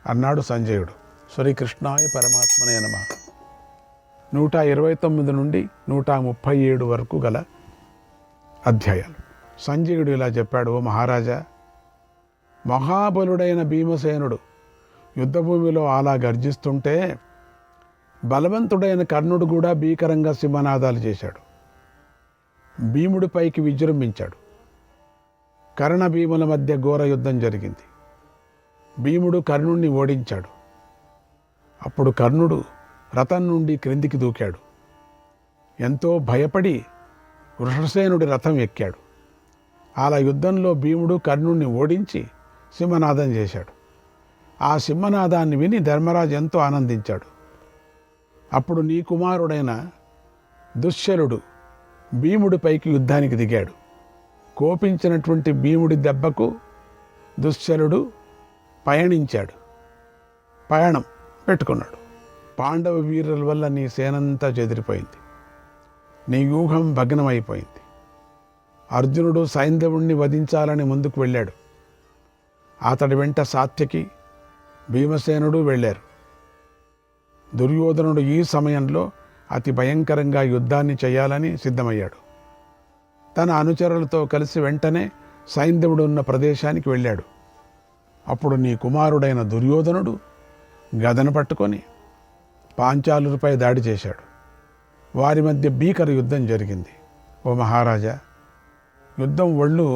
అన్నాడు సంజయుడు. శ్రీకృష్ణాయ పరమాత్మనే నమః. 129 నుండి 137 వరకు గల అధ్యాయాలు. సంజయుడు ఇలా చెప్పాడు, ఓ మహారాజా, మహాబలుడైన భీమసేనుడు యుద్ధభూమిలో అలా గర్జిస్తుంటే బలవంతుడైన కర్ణుడు కూడా భీకరంగా సింహనాదాలు చేశాడు. భీముడిపైకి విజృంభించాడు. కర్ణ భీముల మధ్య ఘోర యుద్ధం జరిగింది. భీముడు కర్ణుణ్ణి ఓడించాడు. అప్పుడు కర్ణుడు రథం నుండి క్రిందికి దూకాడు. ఎంతో భయపడి వృషసేనుడి రథం ఎక్కాడు. అలా యుద్ధంలో భీముడు కర్ణుణ్ణి ఓడించి సింహనాదం చేశాడు. ఆ సింహనాదాన్ని విని ధర్మరాజు ఎంతో ఆనందించాడు. అప్పుడు నీ కుమారుడైన దుశ్శలుడు భీముడిపైకి యుద్ధానికి దిగాడు. కోపించినటువంటి భీముడి దెబ్బకు దుశ్శలుడు పయనం పెట్టుకున్నాడు. పాండవ వీరుల వల్ల నీ సేనంతా చెదిరిపోయింది. నీ వ్యూహం భగ్నమైపోయింది. అర్జునుడు సైంధవుణ్ణి వధించాలని ముందుకు వెళ్ళాడు. అతడి వెంట సాత్యకి, భీమసేనుడు వెళ్ళారు. దుర్యోధనుడు ఈ సమయంలో అతి భయంకరంగా యుద్ధాన్ని చేయాలని సిద్ధమయ్యాడు. తన అనుచరులతో కలిసి వెంటనే సైంధవుడు ఉన్న ప్రదేశానికి వెళ్ళాడు. అప్పుడు నీ కుమారుడైన దుర్యోధనుడు గదను పట్టుకొని పాంచాలులపై దాడి చేశాడు. వారి మధ్య భీకర యుద్ధం జరిగింది. ఓ మహారాజా, యుద్ధం ఒళ్ళు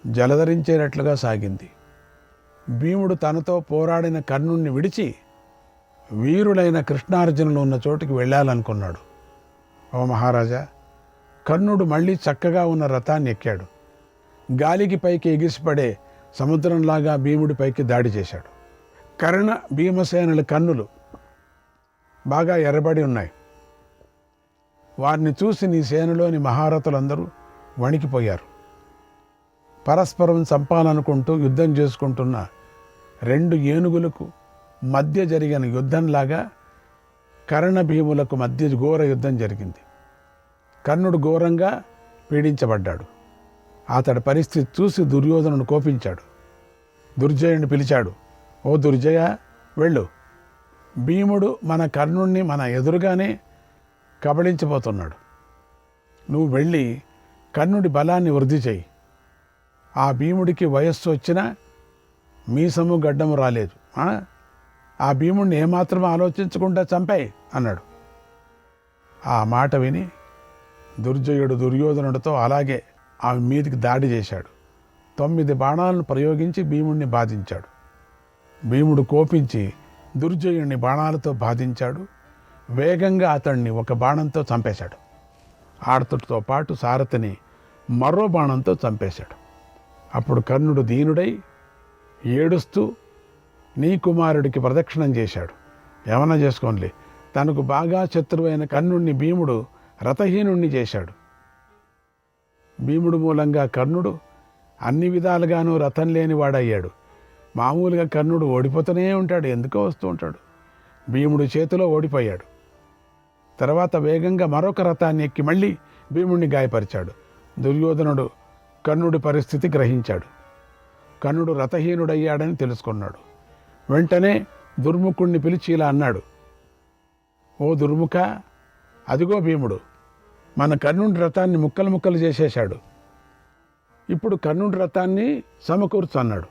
జలధరించేటట్లుగా సాగింది. భీముడు తనతో పోరాడిన కర్ణుణ్ణి విడిచి వీరులైన కృష్ణార్జునులు ఉన్న చోటుకి వెళ్ళాలనుకున్నాడు. ఓ మహారాజా, కర్ణుడు మళ్ళీ చక్కగా ఉన్న రథాన్ని ఎక్కాడు. గాలికి పైకి ఎగిసిపడే సముద్రంలాగా భీముడిపైకి దాడి చేశాడు. కర్ణ భీమసేనుల కన్నులు బాగా ఎర్రబడి ఉన్నాయి. వారిని చూసి నీ సేనలోని మహారథులందరూ వణికిపోయారు. పరస్పరం చంపాలనుకుంటూ యుద్ధం చేసుకుంటున్న 2 ఏనుగులకు మధ్య జరిగిన యుద్ధంలాగా కర్ణ భీములకు మధ్య ఘోర యుద్ధం జరిగింది. కర్ణుడు ఘోరంగా పీడించబడ్డాడు. అతడి పరిస్థితి చూసి దుర్యోధనుడు కోపించాడు. దుర్జయుడిని పిలిచాడు. ఓ దుర్జయ, వెళ్ళు. భీముడు మన కర్ణుణ్ణి మన ఎదురుగానే కబళించబోతున్నాడు. నువ్వు వెళ్ళి కర్ణుడి బలాన్ని వృద్ధి చేయి. ఆ భీముడికి వయస్సు వచ్చినా మీసము గడ్డము రాలేదు. ఆ భీముడిని ఏమాత్రం ఆలోచించకుండా చంపాయి అన్నాడు. ఆ మాట విని దుర్జయుడు దుర్యోధనుడితో అలాగే ఆమె మీదికి దాడి చేశాడు. 9 బాణాలను ప్రయోగించి భీముడిని బాధించాడు. భీముడు కోపించి దుర్జయుడిని బాణాలతో బాధించాడు. వేగంగా అతన్ని ఒక బాణంతో చంపేశాడు. ఆడతుడితో పాటు సారథిని మరో బాణంతో చంపేశాడు. అప్పుడు కర్ణుడు దీనుడై ఏడుస్తూ నీ కుమారుడికి ప్రదక్షిణం చేశాడు. ఏమన్నా చేసుకోనిలే, తనకు బాగా శత్రువైన కర్ణుడిని భీముడు రథహీనుణ్ణి చేశాడు. భీముడు మూలంగా కర్ణుడు అన్ని విధాలుగానూ రథం లేనివాడయ్యాడు. మామూలుగా కర్ణుడు ఓడిపోతూనే ఉంటాడు, ఎందుకో వస్తూ ఉంటాడు. భీముడు చేతిలో ఓడిపోయాడు. తర్వాత వేగంగా మరొక రథాన్ని ఎక్కి మళ్ళీ భీముడిని గాయపరిచాడు. దుర్యోధనుడు కర్ణుడి పరిస్థితి గ్రహించాడు. కర్ణుడు రథహీనుడయ్యాడని తెలుసుకున్నాడు. వెంటనే దుర్ముఖుణ్ణి పిలిచి ఇలా అన్నాడు. ఓ దుర్ముఖ, అదిగో భీముడు మన కర్ణుడి రథాన్ని ముక్కలు ముక్కలు చేసేశాడు. ఇప్పుడు కర్ణుడి రథాన్ని సమకూర్చు అన్నాడు.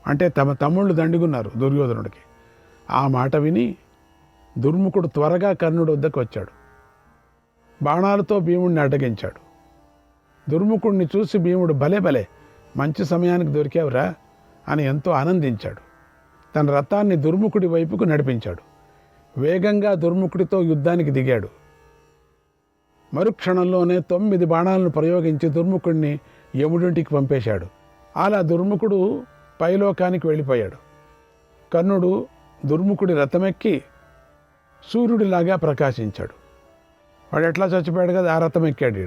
అంటే తమ తమ్ముళ్ళు దండుగున్నారు దుర్యోధనుడికి. ఆ మాట విని దుర్ముఖుడు త్వరగా కర్ణుడి వద్దకు వచ్చాడు. బాణాలతో భీముడిని అడ్డగించాడు. దుర్ముఖుడిని చూసి భీముడు భలే మంచి సమయానికి దొరికావురా అని ఎంతో ఆనందించాడు. తన రథాన్ని దుర్ముఖుడి వైపుకు నడిపించాడు. వేగంగా దుర్ముఖుడితో యుద్ధానికి దిగాడు. మరుక్షణంలోనే 9 బాణాలను ప్రయోగించి దుర్ముఖుడిని యముడింటికి పంపేశాడు. అలా దుర్ముఖుడు పైలోకానికి వెళ్ళిపోయాడు. కర్ణుడు దుర్ముఖుడి రథమెక్కి సూర్యుడిలాగా ప్రకాశించాడు. వాడు ఎట్లా చచ్చిపోయాడు కదా, ఆ రథం ఎక్కాడు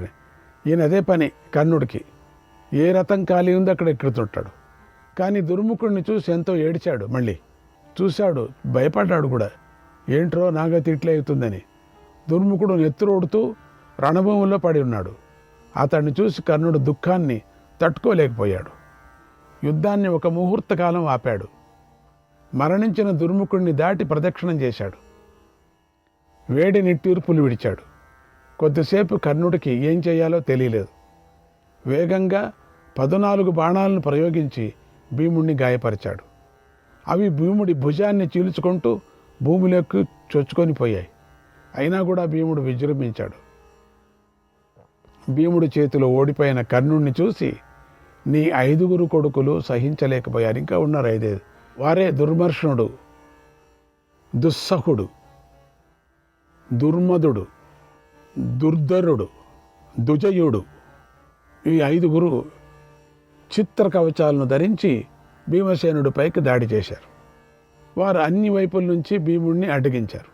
ఈయన అదే పని కర్ణుడికి. ఏ రథం ఖాళీ ఉందో అక్కడ ఎక్కుతుంటాడు. కానీ దుర్ముఖుడిని చూసి ఎంతో ఏడిచాడు. మళ్ళీ చూశాడు, భయపడ్డాడు కూడా. ఏంట్రో నాగతి ఇట్లే అవుతుందని. దుర్ముఖుడు నెత్తురోడుతూ రణభూముల్లో పడి ఉన్నాడు. అతన్ని చూసి కర్ణుడు దుఃఖాన్ని తట్టుకోలేకపోయాడు. యుద్ధాన్ని ఒక ముహూర్తకాలం ఆపాడు. మరణించిన దుర్ముఖుడిని దాటి ప్రదక్షిణం చేశాడు. వేడి నిట్టూర్పులు విడిచాడు. కొద్దిసేపు కర్ణుడికి ఏం చేయాలో తెలియలేదు. వేగంగా 14 బాణాలను ప్రయోగించి భీముడిని గాయపరిచాడు. అవి భీముడి భుజాన్ని చీల్చుకుంటూ భూమిలోకి చొచ్చుకొని పోయాయి. అయినా కూడా భీముడు విజృంభించాడు. భీముడి చేతిలో ఓడిపోయిన కర్ణుడిని చూసి నీ 5 కొడుకులు సహించలేకపోయారు. ఇంకా ఉన్నారు 5. వారే దుర్మర్షణుడు, దుస్సహుడు, దుర్మదుడు, దుర్ధరుడు, దుజయుడు. ఈ 5 చిత్ర కవచాలను ధరించి భీమసేనుడిపైకి దాడి చేశారు. వారు అన్ని వైపుల నుంచి భీముడిని అడ్డగించారు.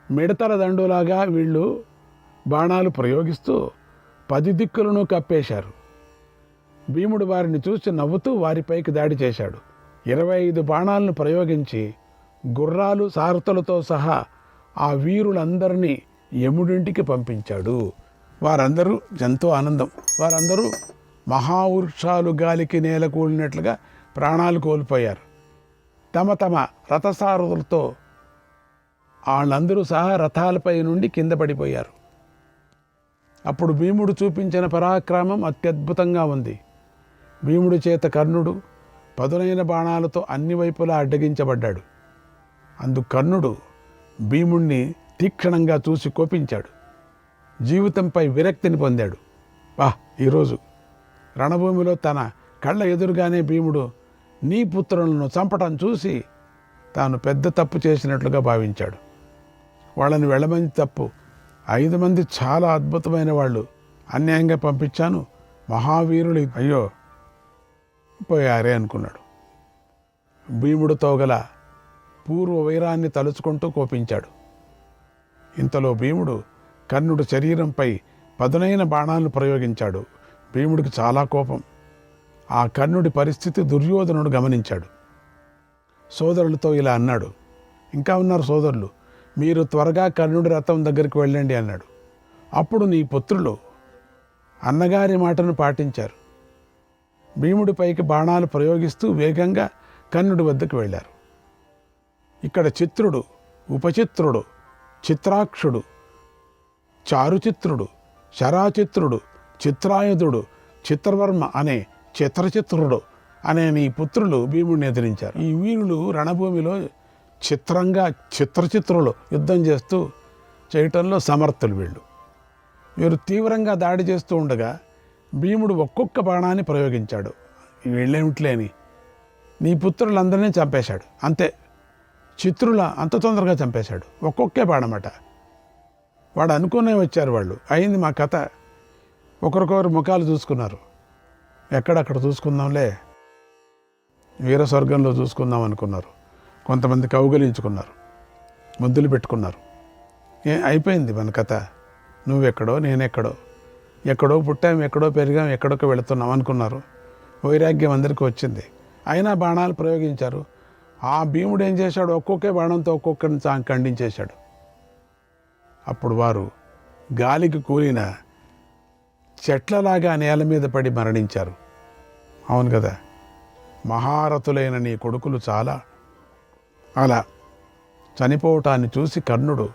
మిడతల దండులాగా వీళ్ళు బాణాలు ప్రయోగిస్తూ 10 దిక్కులను కప్పేశారు. భీముడు వారిని చూసి నవ్వుతూ వారిపైకి దాడి చేశాడు. 25 బాణాలను ప్రయోగించి గుర్రాలు సారథులతో సహా ఆ వీరులందరినీ యముడింటికి పంపించాడు. వారందరూ ఎంతో ఆనందం. వారందరూ మహావృక్షాలు గాలికి నేల కూలినట్లుగా ప్రాణాలు కోల్పోయారు. తమ తమ రథసారథులతో వాళ్ళందరూ సహా రథాలపై నుండి కింద పడిపోయారు. అప్పుడు భీముడు చూపించిన పరాక్రమం అత్యద్భుతంగా ఉంది. భీముడి చేత కర్ణుడు పదునైన బాణాలతో అన్ని వైపులా అడ్డగించబడ్డాడు. అందు కర్ణుడు భీముణ్ణి తీక్షణంగా చూసి కోపించాడు. జీవితంపై విరక్తిని పొందాడు. ఈరోజు రణభూమిలో తన కళ్ళ ఎదురుగానే భీముడు నీ పుత్రులను చంపటం చూసి తాను పెద్ద తప్పు చేసినట్లుగా భావించాడు. వాళ్ళని వెళ్ళమంది తప్పు. 5 మంది చాలా అద్భుతమైన వాళ్ళు అన్యాయంగా పంపించాను, మహావీరులు అయ్యో పోయారే అనుకున్నాడు. భీముడితో గల పూర్వ వైరాన్ని తలుచుకుంటూ కోపించాడు. ఇంతలో భీముడు కర్ణుడి శరీరంపై పదునైన బాణాలను ప్రయోగించాడు. భీముడికి చాలా కోపం. ఆ కర్ణుడి పరిస్థితి దుర్యోధనుడు గమనించాడు. సోదరులతో ఇలా అన్నాడు, ఇంకా ఉన్నారు సోదరులు, మీరు త్వరగా కర్ణుడి రథం దగ్గరికి వెళ్ళండి అన్నాడు. అప్పుడు నీ పుత్రులు అన్నగారి మాటను పాటించారు. భీముడిపైకి బాణాలు ప్రయోగిస్తూ వేగంగా కర్ణుడి వద్దకు వెళ్ళారు. ఇక్కడ చిత్రుడు, ఉపచిత్రుడు, చిత్రాక్షుడు, చారుచిత్రుడు, శరాచిత్రుడు, చిత్రాయుధుడు, చిత్రవర్మ అనే చిత్రచిత్రుడు అనే నీ పుత్రులు భీముడిని ఎదిరించారు. ఈ వీరులు రణభూమిలో చిత్రంగా చిత్రచిత్రులు యుద్ధం చేస్తూ చేయటంలో సమర్థులు. వీరు తీవ్రంగా దాడి చేస్తూ ఉండగా భీముడు ఒక్కొక్క బాణాన్ని ప్రయోగించాడు. వీళ్ళేమిట్లేని నీ పుత్రులందరినీ చంపేశాడు. అంతే, చిత్రుల అంత తొందరగా చంపేశాడు. ఒక్కొక్కే బాణమట. వాడు అనుకునే వచ్చారు వాళ్ళు. అయింది మా కథ. ఒకరికొకరు ముఖాలు చూసుకున్నారు. ఎక్కడక్కడ చూసుకుందాంలే, వీర స్వర్గంలో చూసుకుందాం అనుకున్నారు. కొంతమంది కౌగలించుకున్నారు, ముద్దులు పెట్టుకున్నారు. అయిపోయింది మన కథ. నువ్వెక్కడో నేనెక్కడో, ఎక్కడో పుట్టాం, ఎక్కడో పెరిగాం, ఎక్కడికో వెళుతున్నాం అనుకున్నారు. వైరాగ్యం అందరికీ వచ్చింది. అయినా బాణాలు ప్రయోగించారు. ఆ భీముడు ఏం చేశాడు, ఒక్కొక్కే బాణంతో ఒక్కొక్కరిని ఖండించేశాడు. అప్పుడు వారు గాలికి కూలిన చెట్లలాగా నేల మీద పడి మరణించారు. అవును కదా, మహారథులైన నీ కొడుకులు చాలా. అలా చనిపోవటాన్ని చూసి కర్ణుడు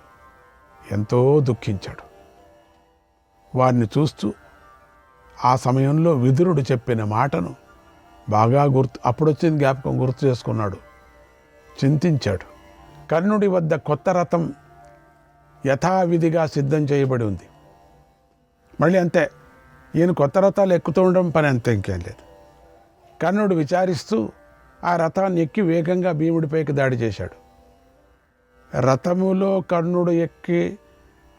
ఎంతో దుఃఖించాడు. వారిని చూస్తూ ఆ సమయంలో విదురుడు చెప్పిన మాటను బాగా అప్పుడొచ్చిన జ్ఞాపకం గుర్తు చేసుకున్నాడు. చింతించాడు. కర్ణుడి వద్ద కొత్త రథం యథావిధిగా సిద్ధం చేయబడి ఉంది. మళ్ళీ అంతే, ఈయన కొత్త రథాలు ఎక్కుతూ ఉండడం పని అంతే, ఇంకేం లేదు. కర్ణుడు విచారిస్తూ ఆ రథాన్ని ఎక్కి వేగంగా భీముడిపైకి దాడి చేశాడు. రథములో కర్ణుడు ఎక్కి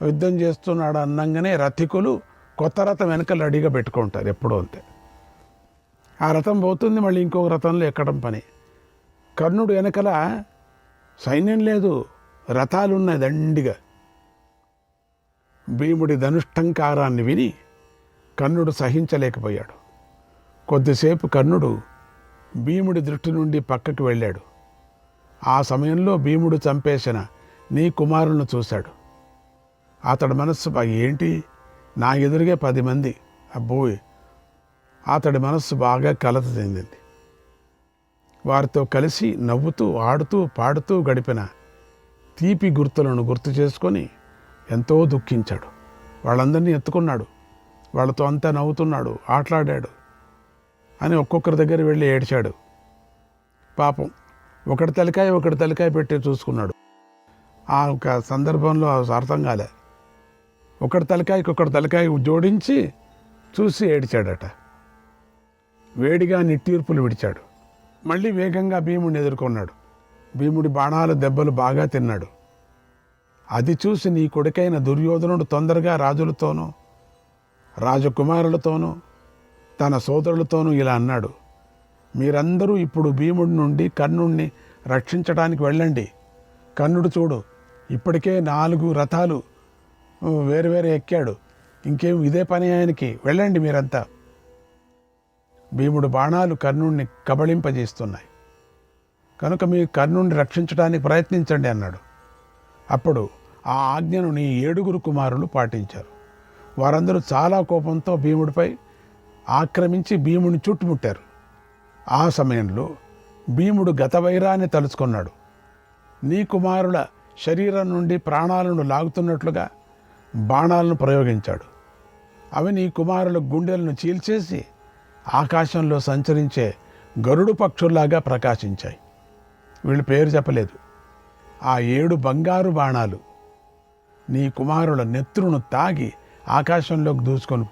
యుద్ధం చేస్తున్నాడు అన్నంగానే రథికులు కొత్త రథం వెనక రెడీగా పెట్టుకుంటారు. ఎప్పుడూ అంతే. ఆ రథం పోతుంది, మళ్ళీ ఇంకొక రథంలో ఎక్కడం పని. కర్ణుడు వెనకల సైన్యం లేదు, రథాలున్నాయి దండిగా. భీముడి ధనుష్టంకారాన్ని విని కర్ణుడు సహించలేకపోయాడు. కొద్దిసేపు కర్ణుడు భీముడి దృష్టి నుండి పక్కకి వెళ్ళాడు. ఆ సమయంలో భీముడు చంపేసిన నీ కుమారులను చూశాడు. అతడి మనస్సు ఏంటి, నా ఎదురుగే 10 మంది, అబ్బోయ్, అతడి మనస్సు బాగా కలత చెందింది. వారితో కలిసి నవ్వుతూ ఆడుతూ పాడుతూ గడిపిన తీపి గుర్తులను గుర్తు చేసుకొని ఎంతో దుఃఖించాడు. వాళ్ళందరినీ ఎత్తుకున్నాడు, వాళ్ళతో అంతా నవ్వుతున్నాడు, ఆటలాడాడు అని ఒక్కొక్కరి దగ్గర వెళ్ళి ఏడ్చాడు. పాపం ఒకటి తలకాయ పెట్టి చూసుకున్నాడు. ఆ ఒక సందర్భంలో అర్థం కాలే. ఒకటి తలకాయ జోడించి చూసి ఏడ్చాడట. వేడిగా నిట్టూర్పులు విడిచాడు. మళ్ళీ వేగంగా భీముడిని ఎదుర్కొన్నాడు. భీముడి బాణాల దెబ్బలు బాగా తిన్నాడు. అది చూసి నీ కొడుకైన దుర్యోధనుడు తొందరగా రాజులతోనూ రాజకుమారులతోనూ తన సోదరులతోనూ ఇలా అన్నాడు, మీరందరూ ఇప్పుడు భీముడి నుండి కర్ణుణ్ణి రక్షించడానికి వెళ్ళండి. కర్ణుడు చూడు, ఇప్పటికే 4 రథాలు వేరు వేరు ఎక్కాడు, ఇంకేం ఇదే పని ఆయనకి, వెళ్ళండి మీరంతా. భీముడు బాణాలు కర్ణుడిని కబళింపజేస్తున్నాయి, కనుక మీరు కర్ణుడిని రక్షించడానికి ప్రయత్నించండి అన్నాడు. అప్పుడు ఆ ఆజ్ఞను నీ 7 కుమారులు పాటించారు. వారందరూ చాలా కోపంతో భీముడిపై ఆక్రమించి భీముని చుట్టుముట్టారు. ఆ సమయంలో భీముడు గత వైరాన్ని తలుచుకున్నాడు. నీ కుమారుల శరీరం నుండి ప్రాణాలను లాగుతున్నట్లుగా బాణాలను ప్రయోగించాడు. అవి నీ కుమారుల గుండెలను చీల్చేసి ఆకాశంలో సంచరించే గరుడు పక్షుల్లాగా ప్రకాశించాయి. వీళ్ళు పేరు చెప్పలేదు. ఆ 7 బంగారు బాణాలు నీ కుమారుల నెత్తురును తాగి ఆకాశంలోకి దూసుకొని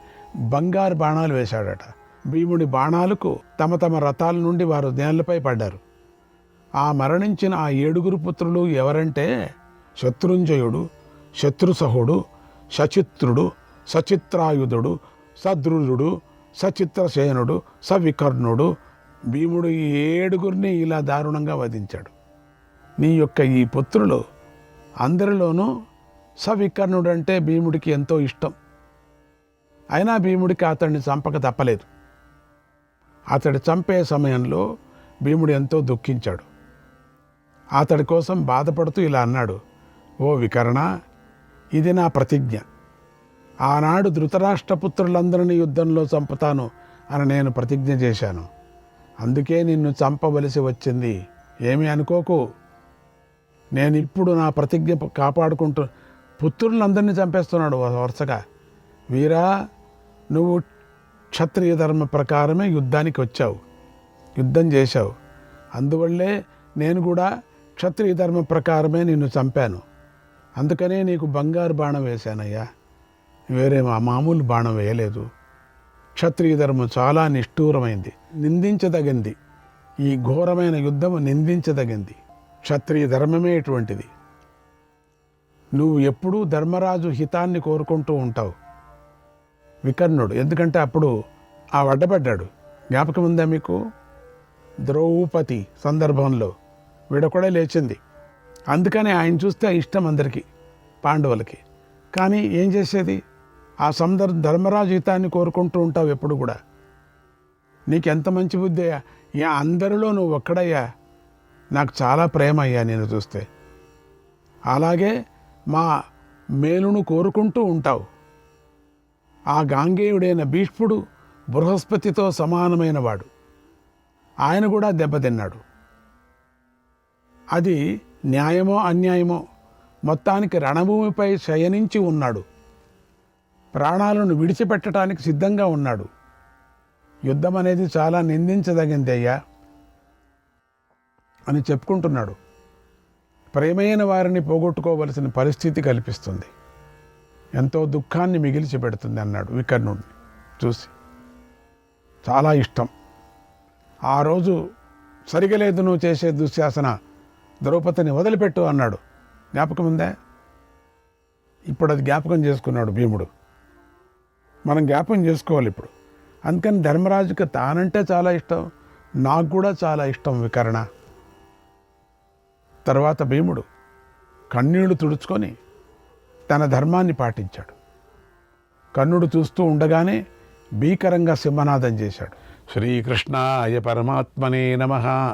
బంగారు బాణాలు వేశాడట. భీముడి బాణాలకు తమ తమ రథాల నుండి వారు నేలపై పడ్డారు. ఆ మరణించిన ఆ 7 పుత్రులు ఎవరంటే శత్రుంజయుడు, శత్రుసహుడు, సచిత్రుడు, సచిత్రాయుధుడు, సద్రుజుడు, సచిత్రసేనుడు, సవికర్ణుడు. భీముడు ఈ 7 ఇలా దారుణంగా వధించాడు. నీ యొక్క ఈ పుత్రులు అందరిలోనూ సవికర్ణుడు అంటే భీముడికి ఎంతో ఇష్టం. అయినా భీముడికి అతడిని చంపక తప్పలేదు. అతడి చంపే సమయంలో భీముడు ఎంతో దుఃఖించాడు. అతడి కోసం బాధపడుతూ ఇలా అన్నాడు, ఓ వికర్ణ, ఇది నా ప్రతిజ్ఞ. ఆనాడు ధృతరాష్ట్రపుత్రులందరినీ యుద్ధంలో చంపుతాను అని నేను ప్రతిజ్ఞ చేశాను. అందుకే నిన్ను చంపవలసి వచ్చింది. ఏమీ అనుకోకు. నేను ఇప్పుడు నా ప్రతిజ్ఞ కాపాడుకుంటూ పుత్రులందరినీ చంపేస్తున్నాడు వరుసగా. వీరా, నువ్వు క్షత్రియ ధర్మ ప్రకారమే యుద్ధానికి వచ్చావు, యుద్ధం చేశావు. అందువల్లే నేను కూడా క్షత్రియ ధర్మ ప్రకారమే నిన్ను చంపాను. అందుకనే నీకు బంగారు బాణం వేశానయ్యా, వేరే మామూలు బాణం వేయలేదు. క్షత్రియ ధర్మం చాలా నిష్ఠూరమైంది, నిందించదగింది. ఈ ఘోరమైన యుద్ధము నిందించదగింది. క్షత్రియ ధర్మమే ఇటువంటిది. నువ్వు ఎప్పుడూ ధర్మరాజు హితాన్ని కోరుకుంటూ ఉంటావు. వికర్ణుడు ఎందుకంటే అప్పుడు ఆ అడ్డపడ్డాడు. జ్ఞాపకం ఉందా మీకు? ద్రౌపది సందర్భంలో విడకొడే లేచింది. అందుకని ఆయన చూస్తే ఇష్టం అందరికీ, పాండవులకి. కానీ ఏం చేసేది? ఆ ధర్మరాజు హితాన్ని కోరుకుంటూ ఉంటావు ఎప్పుడు కూడా. నీకు ఎంత మంచి బుద్ధి అయ్యా! అందరిలో నువ్వు ఒక్కడయ్యా. నాకు చాలా ప్రేమ అయ్యా నేను చూస్తే. అలాగే మా మేలును కోరుకుంటూ ఉంటావు. ఆ గాంగేయుడైన భీష్ముడు బృహస్పతితో సమానమైన వాడు. ఆయన కూడా దెబ్బతిన్నాడు. అది న్యాయమో అన్యాయమో మొత్తానికి రణభూమిపై శయనించి ఉన్నాడు. ప్రాణాలను విడిచిపెట్టడానికి సిద్ధంగా ఉన్నాడు. యుద్ధం అనేది చాలా నిందించదగింది అయ్యా అని చెప్పుకుంటున్నాడు. ప్రేమైన వారిని పోగొట్టుకోవలసిన పరిస్థితి కల్పిస్తుంది, ఎంతో దుఃఖాన్ని మిగిల్చి పెడుతుంది అన్నాడు వికర్ణుడిని చూసి. చాలా ఇష్టం. ఆ రోజు సరిగలేదు నువ్వు చేసే దుశ్శాసన, ద్రౌపదిని వదిలిపెట్టు అన్నాడు. జ్ఞాపకం ఉందా? ఇప్పుడు అది జ్ఞాపకం చేసుకున్నాడు భీముడు. మనం జ్ఞాపకం చేసుకోవాలి ఇప్పుడు. అందుకని ధర్మరాజుకి తానంటే చాలా ఇష్టం, నాకు కూడా చాలా ఇష్టం వికర్ణ. తర్వాత భీముడు కన్నీళ్లు తుడుచుకొని తన ధర్మాన్ని పాటించాడు. కర్ణుడు చూస్తూ ఉండగానే భీకరంగా సింహనాదం చేశాడు. శ్రీకృష్ణాయ పరమాత్మనే నమః.